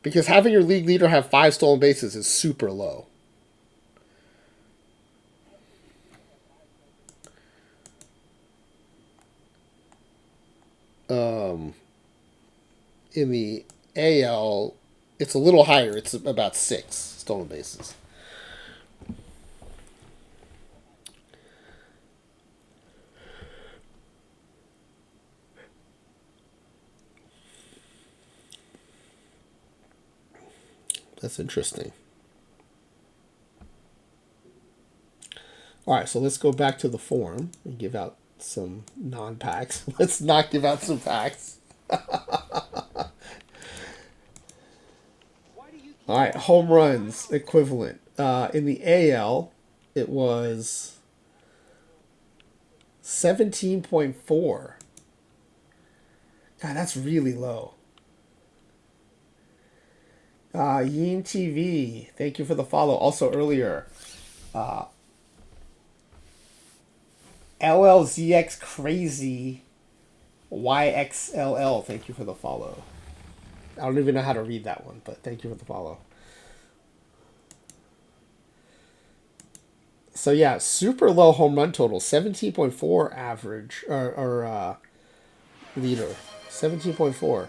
Because having your league leader have 5 stolen bases is super low. In the AL, it's a little higher. It's about 6 stolen bases. That's interesting. All right, so let's go back to the form and give out some non-packs. Let's not give out some packs. All right, home runs equivalent. In the AL, it was 17.4. God, that's really low. Yin TV, thank you for the follow. Also earlier, LLZX Crazy YXLL, thank you for the follow. I don't even know how to read that one, but thank you for the follow. So yeah, super low home run total, 17.4 average or leader, 17.4.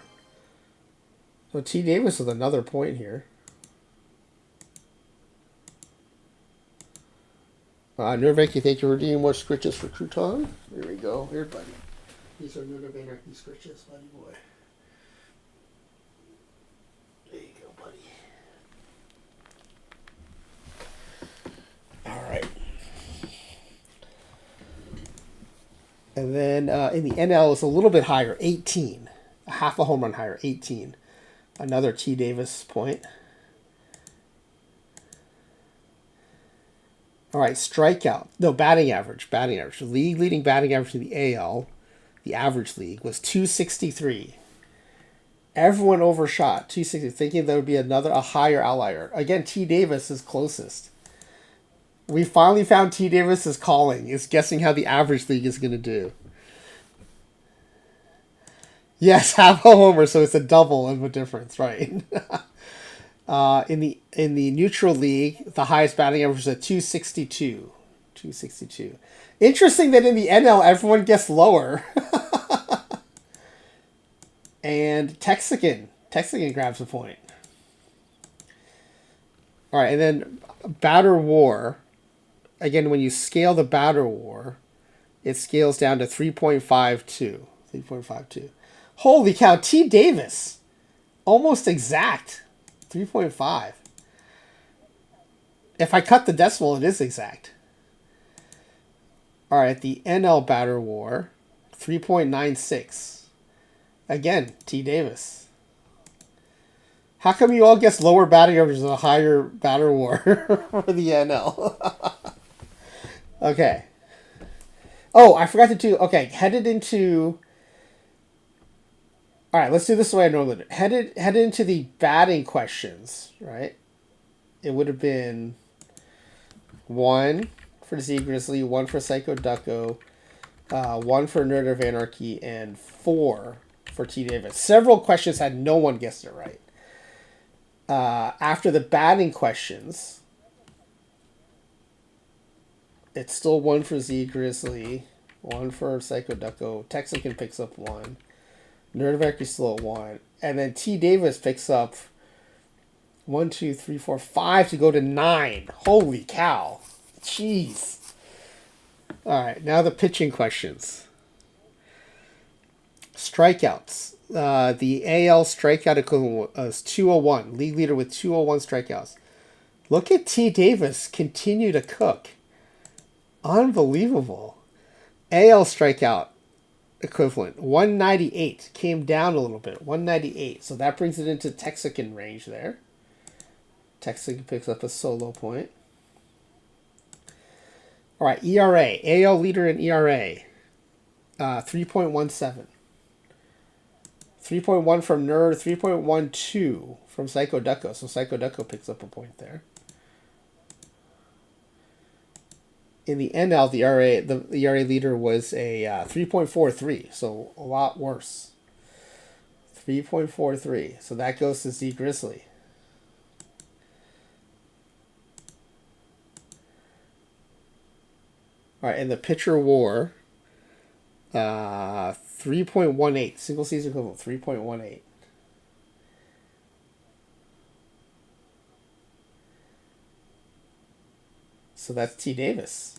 So T Davis with another point here. Nurveki, thank you for redeeming more scritches for Crouton. There we go. Here, buddy. These are Nurveki scritches, buddy boy. There you go, buddy. All right. And then in the NL, it's a little bit higher, 18. Half a home run higher, 18. Another T Davis point. All right, strikeout. No, batting average. Batting average. The league leading batting average in the AL, the average league, was 263. Everyone overshot 260, thinking there would be a higher outlier. Again, T Davis is closest. We finally found T Davis's calling. Is guessing how the average league is going to do. Yes, half a homer, so it's a double of a difference, right? In the neutral league, the highest batting average is at 262. 262. Interesting that in the NL, everyone gets lower. And Texican. Texican grabs a point. All right, and then Batter War. Again, when you scale the Batter War, it scales down to 3.52. 3.52. Holy cow, T. Davis. Almost exact. 3.5. If I cut the decimal, it is exact. All right, the NL Batter War, 3.96. Again, T. Davis. How come you all guess lower batting average is a higher Batter War for the NL? Okay. Oh, I forgot to do. Okay, headed into. All right, let's do this the way I normally do. Headed into the batting questions, right? It would have been 1 for Z Grizzly, 1 for Psycho Ducko, 1 for Nerd of Anarchy, and 4 for T. Davis. Several questions had no one guessed it right. After the batting questions, it's still 1 for Z Grizzly, 1 for Psycho Ducko. Texican picks up 1. Nerd of Anarchy still at 1. And then T. Davis picks up 1, 2, 3, 4, 5 to go to 9. Holy cow. Jeez. All right, now the pitching questions. Strikeouts. The AL strikeout equivalent is 201. League leader with 201 strikeouts. Look at T. Davis continue to cook. Unbelievable. AL strikeout equivalent 198. Came down a little bit. 198. So that brings it into Texican range there. Texican picks up a solo point. All right, ERA. AL leader in ERA. 3.17. 3.1 from Nerd. 3.12 from Psycho Ducko. So Psycho Ducko picks up a point there. In the NL, the ERA leader was a 3.43, so a lot worse. 3.43. So that goes to Z Grizzly. All right, and the pitcher war, 3.18. Single season equivalent, 3.18. So that's T. Davis.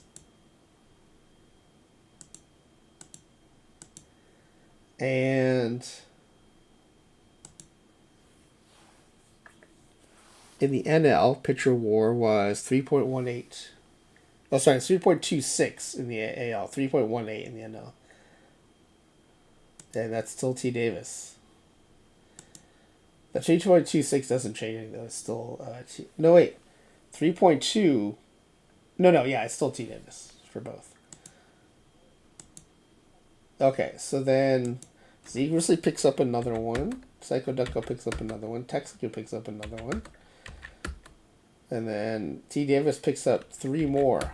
And in the NL, pitcher war was 3.18. Oh, sorry, 3.26 in the AL, 3.18 in the NL. And that's still T. Davis. The 3.26 doesn't change anything, though. It's still no, wait. 3.2. No, yeah, it's still T. Davis for both. Okay, so then Z Grizzly picks up another one. Psycho Ducko picks up another one. Texican picks up another one. And then T. Davis picks up 3 more.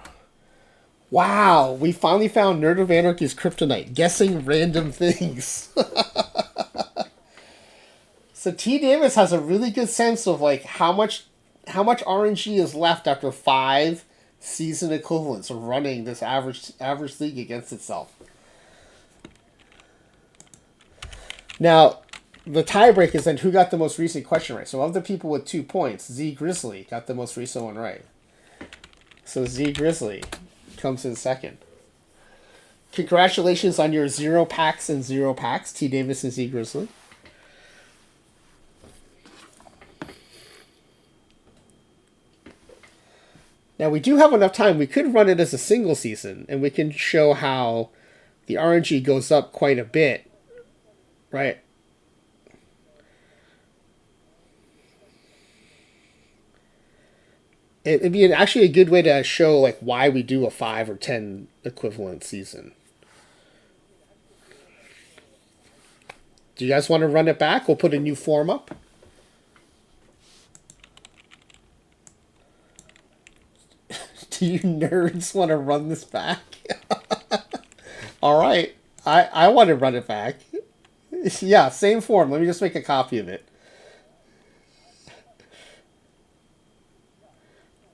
Wow, we finally found Nerd of Anarchy's kryptonite. Guessing random things. So T. Davis has a really good sense of like how much RNG is left after 5 season equivalents of running this average league against itself. Now, the tiebreak is then who got the most recent question right. So of the people with 2 points, Z Grizzly got the most recent one right. So Z Grizzly comes in second. Congratulations on your 0 packs and 0 packs, T. Davis and Z Grizzly. Now, we do have enough time. We could run it as a single season, and we can show how the RNG goes up quite a bit, right? It'd be actually a good way to show like why we do a 5 or 10 equivalent season. Do you guys want to run it back? We'll put a new form up. Do you nerds want to run this back? All right. I want to run it back. Yeah, same form. Let me just make a copy of it.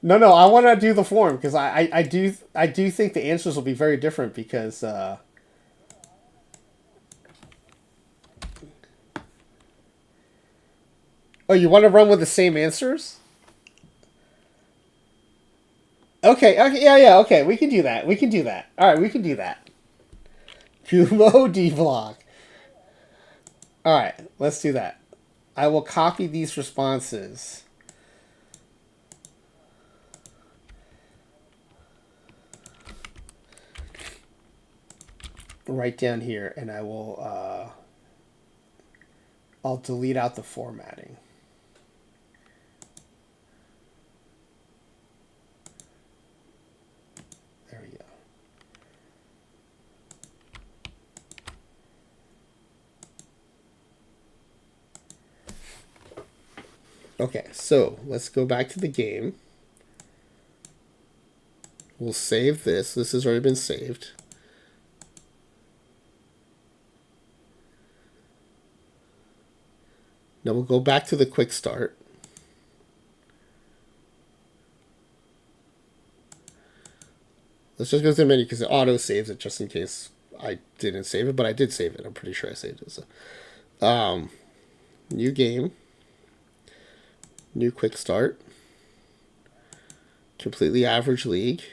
No, I want to do the form because I do think the answers will be very different because Oh, you want to run with the same answers? Okay, okay, yeah, okay. We can do that. We can do that. All right, we can do that. Kumo D block. All right, let's do that. I will copy these responses. Right down here, and I will. I'll delete out the formatting. There we go. Okay, so let's go back to the game. We'll save this. This has already been saved. Now we'll go back to the quick start. Let's just go to the menu because it auto saves it just in case I didn't save it, but I did save it. I'm pretty sure I saved it. So, new game, new quick start, completely average league.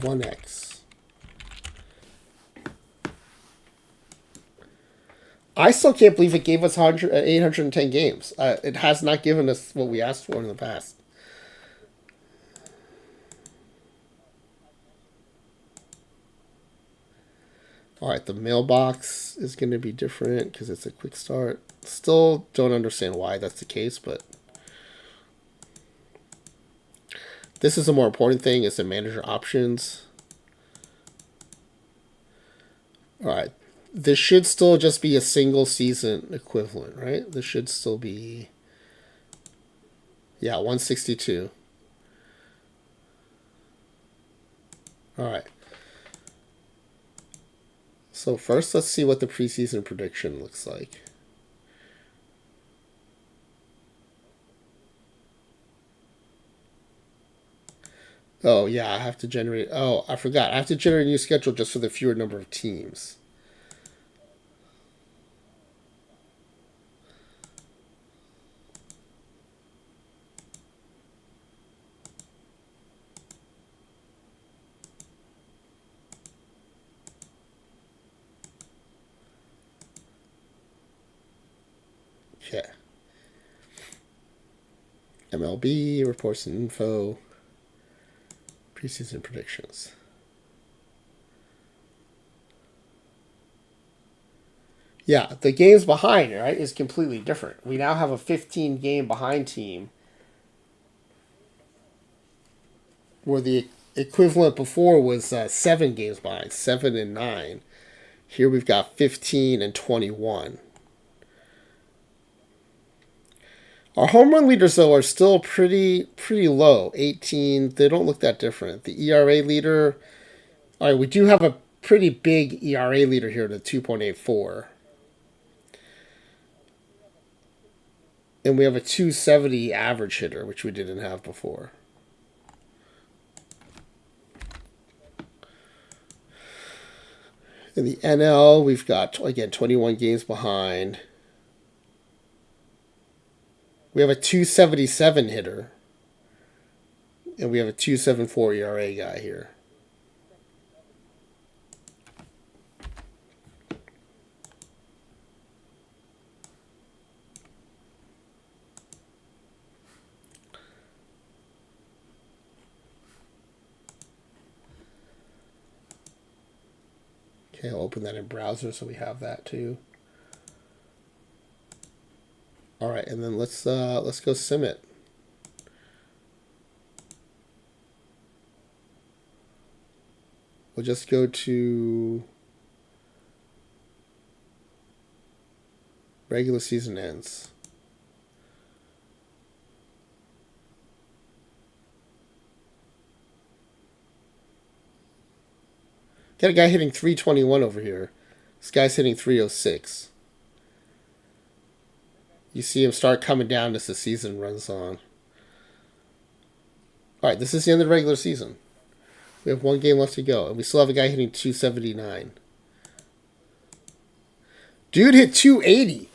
One X. I still can't believe it gave us 810 games. It has not given us what we asked for in the past. All right, the mailbox is going to be different because it's a quick start. Still don't understand why that's the case, but this is a more important thing, is the manager options. All right, this should still just be a single season equivalent, right? This should still be, yeah, 162. All right. So first, let's see what the preseason prediction looks like. Oh, yeah, I have to generate... Oh, I forgot. I have to generate a new schedule just for the fewer number of teams. Okay. MLB, reports and info, preseason predictions. Yeah, the games behind, right, is completely different. We now have a 15 game behind team where the equivalent before was 7 games behind, 7 and 9. Here we've got 15 and 21. Our home run leaders, though, are still pretty low. 18. They don't look that different. The ERA leader, all right, we do have a pretty big ERA leader here to 2.84. And we have a 270 average hitter, which we didn't have before. In the NL, we've got, again, 21 games behind. We have a 277 hitter. And we have a 274 ERA guy here. Okay, I'll open that in browser so we have that too. All right, and then let's go sim it. We'll just go to regular season ends. Got a guy hitting 321 over here. This guy's hitting 306. You see him start coming down as the season runs on. All right, this is the end of the regular season. We have one game left to go, and we still have a guy hitting 279. Dude hit 280.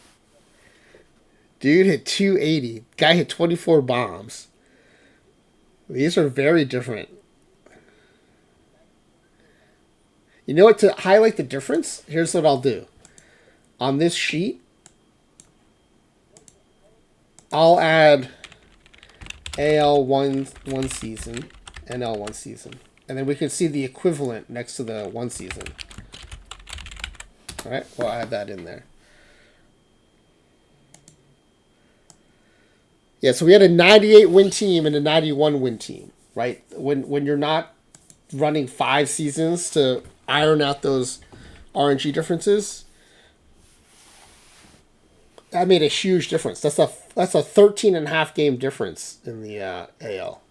Dude hit 280. Guy hit 24 bombs. These are very different. You know what? To highlight the difference, here's what I'll do. On this sheet, I'll add AL one season, NL one season. And then we can see the equivalent next to the one season. All right, we'll add that in there. Yeah, so we had a 98 win team and a 91 win team, right? When you're not running 5 seasons to iron out those RNG differences, that made a huge difference. That's a 13.5 game difference in the AL.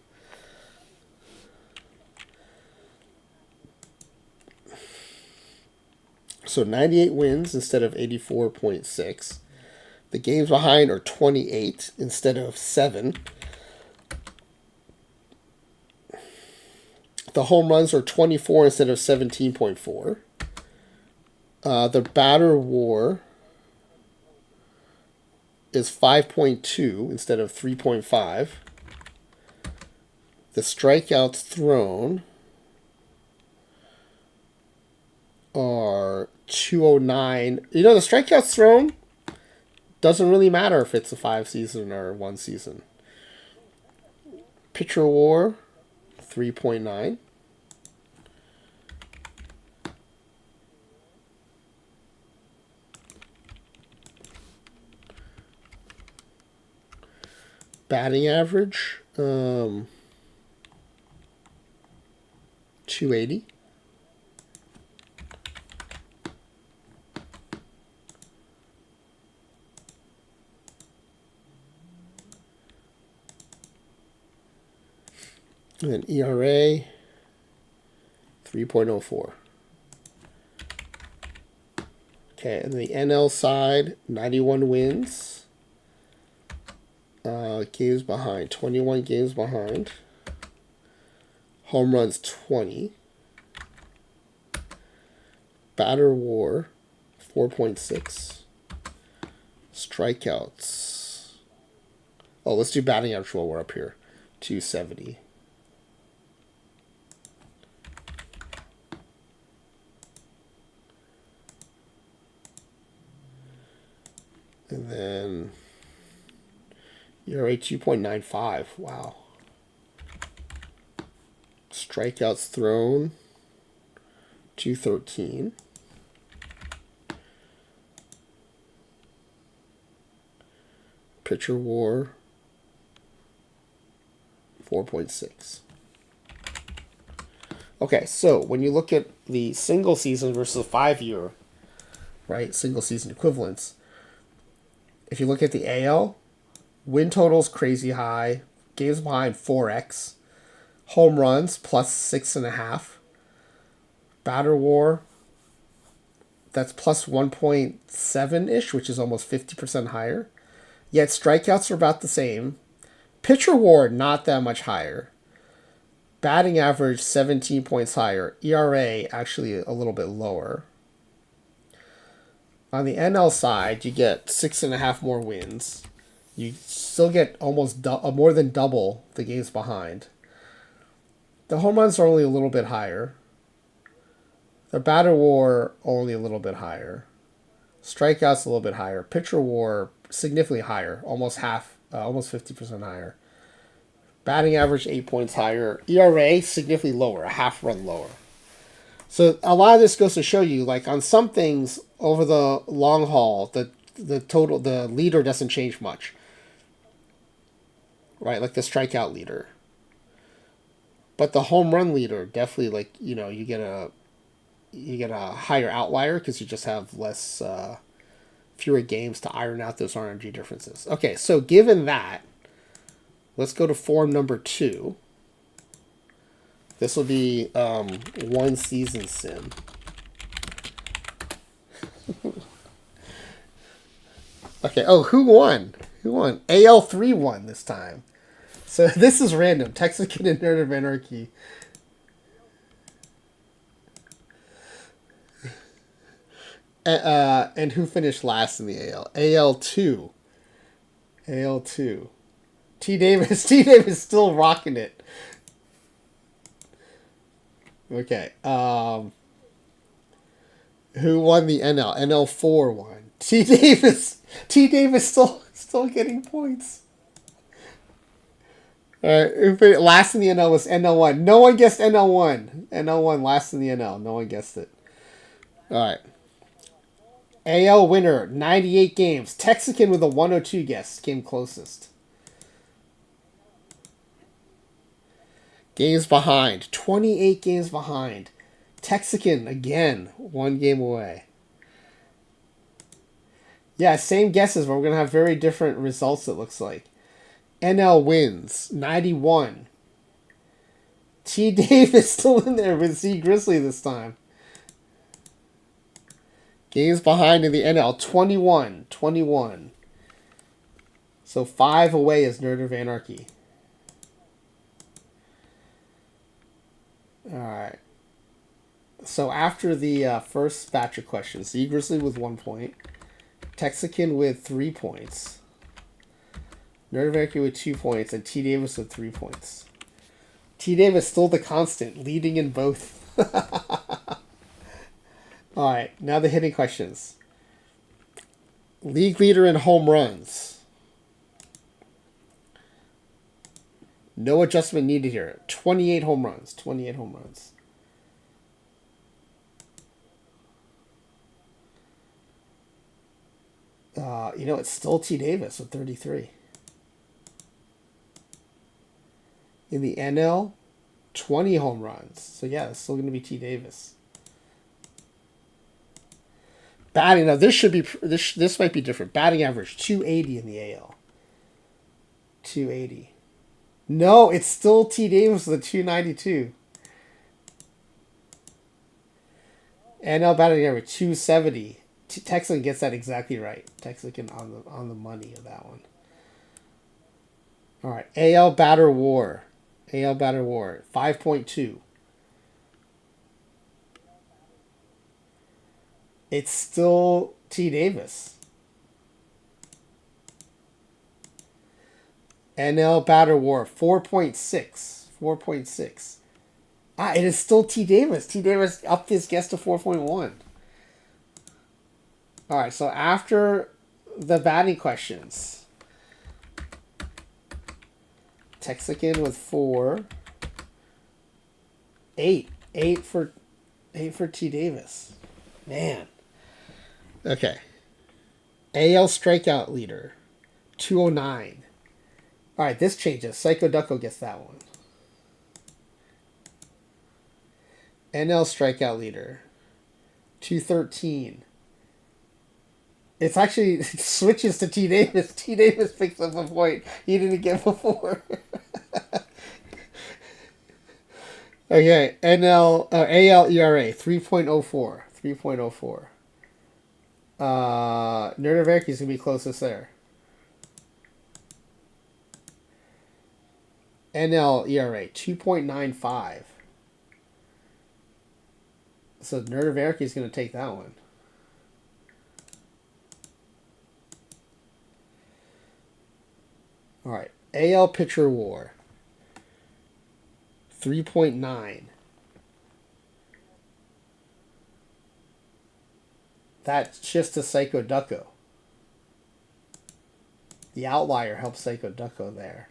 So 98 wins instead of 84.6. The games behind are 28 instead of 7. The home runs are 24 instead of 17.4. The batter WAR is 5.2 instead of 3.5. The strikeouts thrown are 209. You know, the strikeouts thrown doesn't really matter if it's a 5 season or 1 season. Pitcher WAR, 3.9. Batting average, 280. And ERA, 3.04. Okay, and the NL side, 91 wins. Games behind, 21 games behind. Home runs, 20. Batter WAR, 4.6. Strikeouts. Oh, let's do batting average while we're up here. 270. And then ERA 2.95. Wow. Strikeouts thrown, 213. Pitcher WAR, 4.6. Okay, so when you look at the single season versus 5-year, right, single season equivalents, if you look at the AL, win totals crazy high, games behind 4x, home runs plus 6.5, batter WAR, that's plus 1.7-ish, which is almost 50% higher. Yet strikeouts are about the same. Pitcher WAR not that much higher. Batting average 17 points higher. ERA actually a little bit lower. On the NL side, you get 6.5 more wins. You still get almost more than double the games behind. The home runs are only a little bit higher. The batter WAR only a little bit higher. Strikeouts a little bit higher. Pitcher WAR significantly higher, almost half, almost 50% higher. Batting average 8 points higher. ERA significantly lower, a half run lower. So a lot of this goes to show you, like on some things over the long haul, the leader doesn't change much, right? Like the strikeout leader, but the home run leader definitely, like, you know, you get a higher outlier because you just have less fewer games to iron out those RNG differences. Okay, so given that, let's go to form number 2. This will be one season sim. Okay, oh, who won? Who won? AL3 won this time. So this is random. Texican and Nerd of Anarchy. And who finished last in the AL? AL2. AL2. T. Davis. T. Davis still rocking it. Okay. Who won the NL? NL4 won. T. Davis. T. Davis still getting points. Last in the NL was NL1. No one guessed NL1. NL1 last in the NL. No one guessed it. All right. AL winner, 98 games. Texican with a 102 guess came closest. Games behind. 28 games behind. Texican, again, 1 game away. Yeah, same guesses, but we're going to have very different results, it looks like. NL wins, 91. T. Davis still in there with Z Grizzly this time. Games behind in the NL, 21. 21. So 5 away is Nerd of Anarchy. Alright. So after the first batch of questions, Z Grizzly with 1 point. Texican with 3 points. Nerd of Anarchy with 2 points. And T. Davis with 3 points. T. Davis still the constant, leading in both. Alright, now the hitting questions. League leader in home runs. No adjustment needed here. 28 home runs. 28 home runs. It's still T. Davis with 33. In the NL, 20 home runs. So yeah, it's still going to be T. Davis. Batting, now this might be different. Batting average, 280 in the AL. 280. No, it's still T. Davis with a 292. NL batting average, 270. Texan gets that exactly right. Texan on the money of that one. All right, AL batter war. AL batter war, 5.2. It's still T. Davis. NL batter war, 4.6. 4.6. It is still T. Davis. T. Davis upped his guess to 4.1. All right, so after the batting questions, Texican with 4. 8. 8 for T. Davis. Man. Okay. AL strikeout leader, 209. All right, this changes. Psycho Ducko gets that one. NL strikeout leader, 213. It's actually it switches to T. Davis. T. Davis picks up a point he didn't get before. Okay, AL ERA, 3.04. 3.04. Nerd of Anarchy is going to be closest there. NL ERA, 2.95. So Nerd of Anarchy is going to take that one. All right, AL pitcher war, 3.9. That's just to Psycho Ducko. The outlier helps Psycho Ducko there.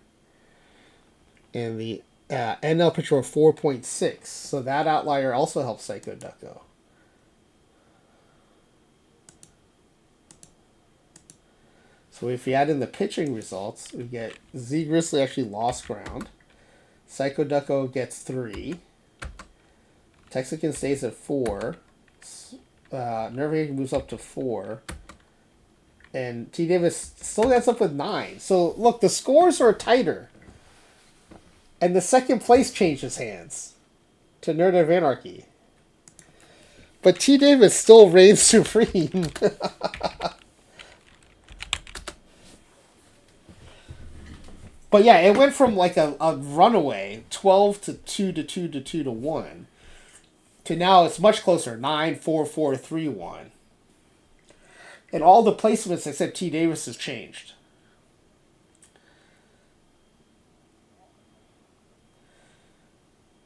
And the NL pitcher war, 4.6. So that outlier also helps Psycho Ducko. So if we add in the pitching results, we get Z Grizzly actually lost ground. Psycho Ducko gets 3. Texican stays at 4. Nervy moves up to 4. And T. Davis still gets up with 9. So look, the scores are tighter. And the second place changes hands to Nerd of Anarchy. But T. Davis still reigns supreme. But yeah, it went from like a runaway 12 to 2 to 2 to 2 to 1 to now it's much closer 9, 4, 4, 3, 1. and all the placements except T. Davis has changed.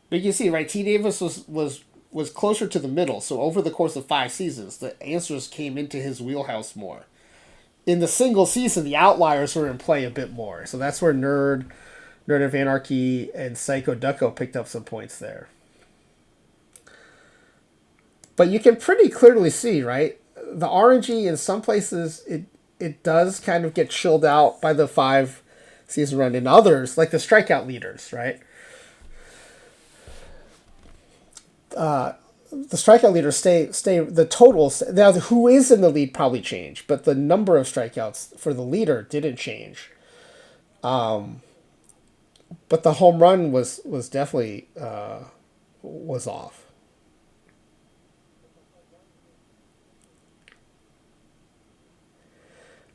But you can see, right, T. Davis was closer to the middle, so over the course of 5 seasons, the answers came into his wheelhouse more. In the single season, the outliers were in play a bit more. So that's where Nerd of Anarchy, and Psycho Ducko picked up some points there. But you can pretty clearly see, right? The RNG in some places, it does kind of get chilled out by the 5 season run. In others, like the strikeout leaders, right? The strikeout leaders stay the totals. Now, who is in the lead probably changed, but the number of strikeouts for the leader didn't change. But the home run was definitely was off.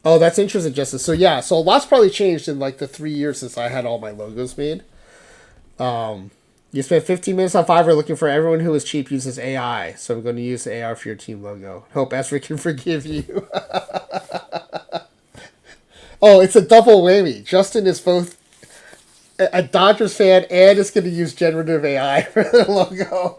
Oh, that's interesting, Justin. So yeah, so a lot's probably changed in like the 3 years since I had all my logos made. You spent 15 minutes on Fiverr looking for everyone who is cheap uses AI. So I'm going to use the AI for your team logo. Hope Ezra can forgive you. Oh, it's a double whammy. Justin is both a Dodgers fan and is going to use generative AI for the logo.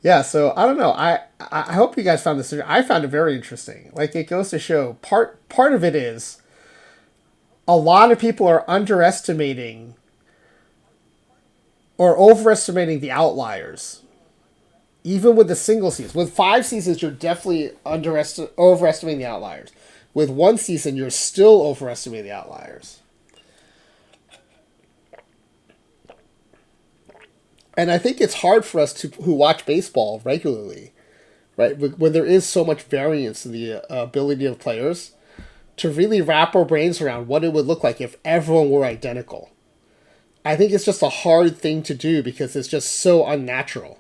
Yeah, so I don't know. I hope you guys found this. I found it very interesting. Like it goes to show part of it is a lot of people are underestimating or overestimating the outliers. Even with the single seasons. With 5 seasons, you're definitely overestimating the outliers. With 1 season, you're still overestimating the outliers. And I think it's hard for us who watch baseball regularly, right? When there is so much variance in the ability of players, to really wrap our brains around what it would look like if everyone were identical. I think it's just a hard thing to do because it's just so unnatural.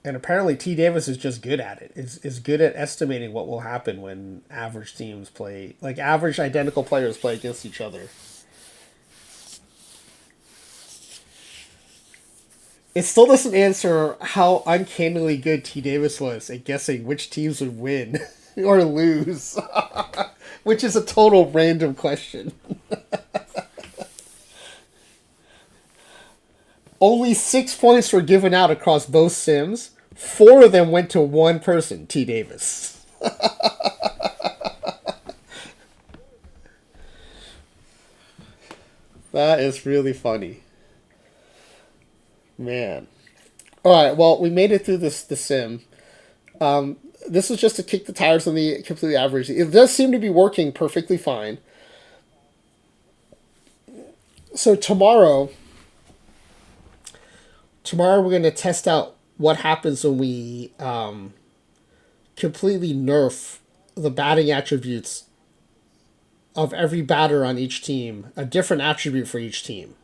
And apparently T. Davis is just good at it. Is good at estimating what will happen when average teams play, like average identical players play against each other. It still doesn't answer how uncannily good T. Davis was at guessing which teams would win or lose, which is a total random question. Only 6 points were given out across both sims. 4 of them went to one person, T. Davis. That is really funny. Man. Alright, well, we made it through the sim. This was just to kick the tires on the completely average. It does seem to be working perfectly fine. So tomorrow we're going to test out what happens when we completely nerf the batting attributes of every batter on each team, a different attribute for each team.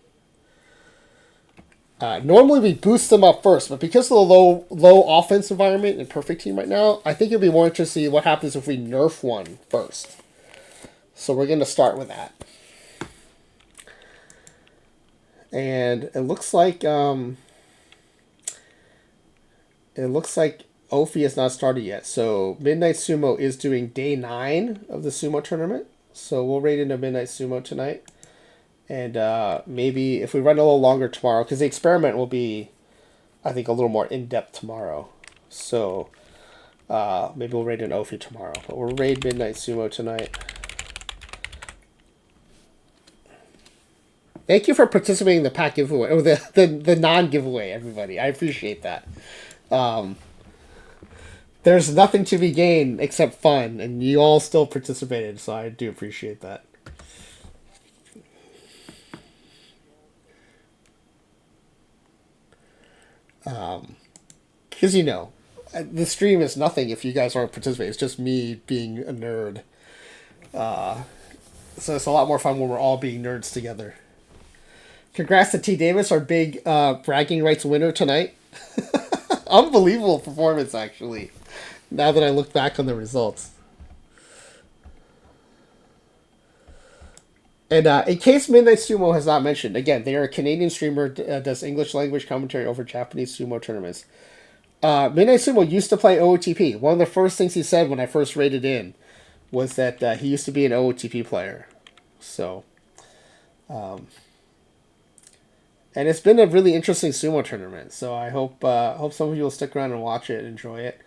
Normally we boost them up first, but because of the low offense environment and perfect team right now, I think it'd be more interesting to see what happens if we nerf one first. So we're going to start with that. And it looks like Ophi has not started yet. So Midnight Sumo is doing day 9 of the sumo tournament. So we'll raid into Midnight Sumo tonight. And maybe if we run a little longer tomorrow, because the experiment will be, I think, a little more in-depth tomorrow. So maybe we'll raid an Ophi tomorrow. But we'll raid Midnight Sumo tonight. Thank you for participating in the pack giveaway, or the non-giveaway, everybody. I appreciate that. There's nothing to be gained except fun, and you all still participated, so I do appreciate that. Because the stream is nothing if you guys aren't participating. It's just me being a nerd. So it's a lot more fun when we're all being nerds together. Congrats to T. Davis, our big bragging rights winner tonight. Unbelievable performance, actually, now that I look back on the results. And in case Midnight Sumo has not mentioned, again, they are a Canadian streamer, does English language commentary over Japanese sumo tournaments. Midnight Sumo used to play OOTP. One of the first things he said when I first rated in was that he used to be an OOTP player. So, and it's been a really interesting sumo tournament. So I hope some of you will stick around and watch it and enjoy it.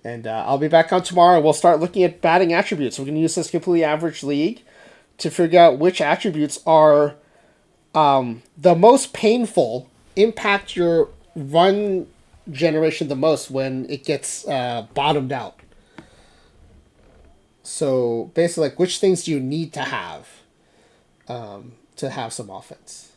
And I'll be back on tomorrow. We'll start looking at batting attributes. We're going to use this completely average league to figure out which attributes are the most painful, impact your run generation the most when it gets bottomed out. So basically, like, which things do you need to have some offense?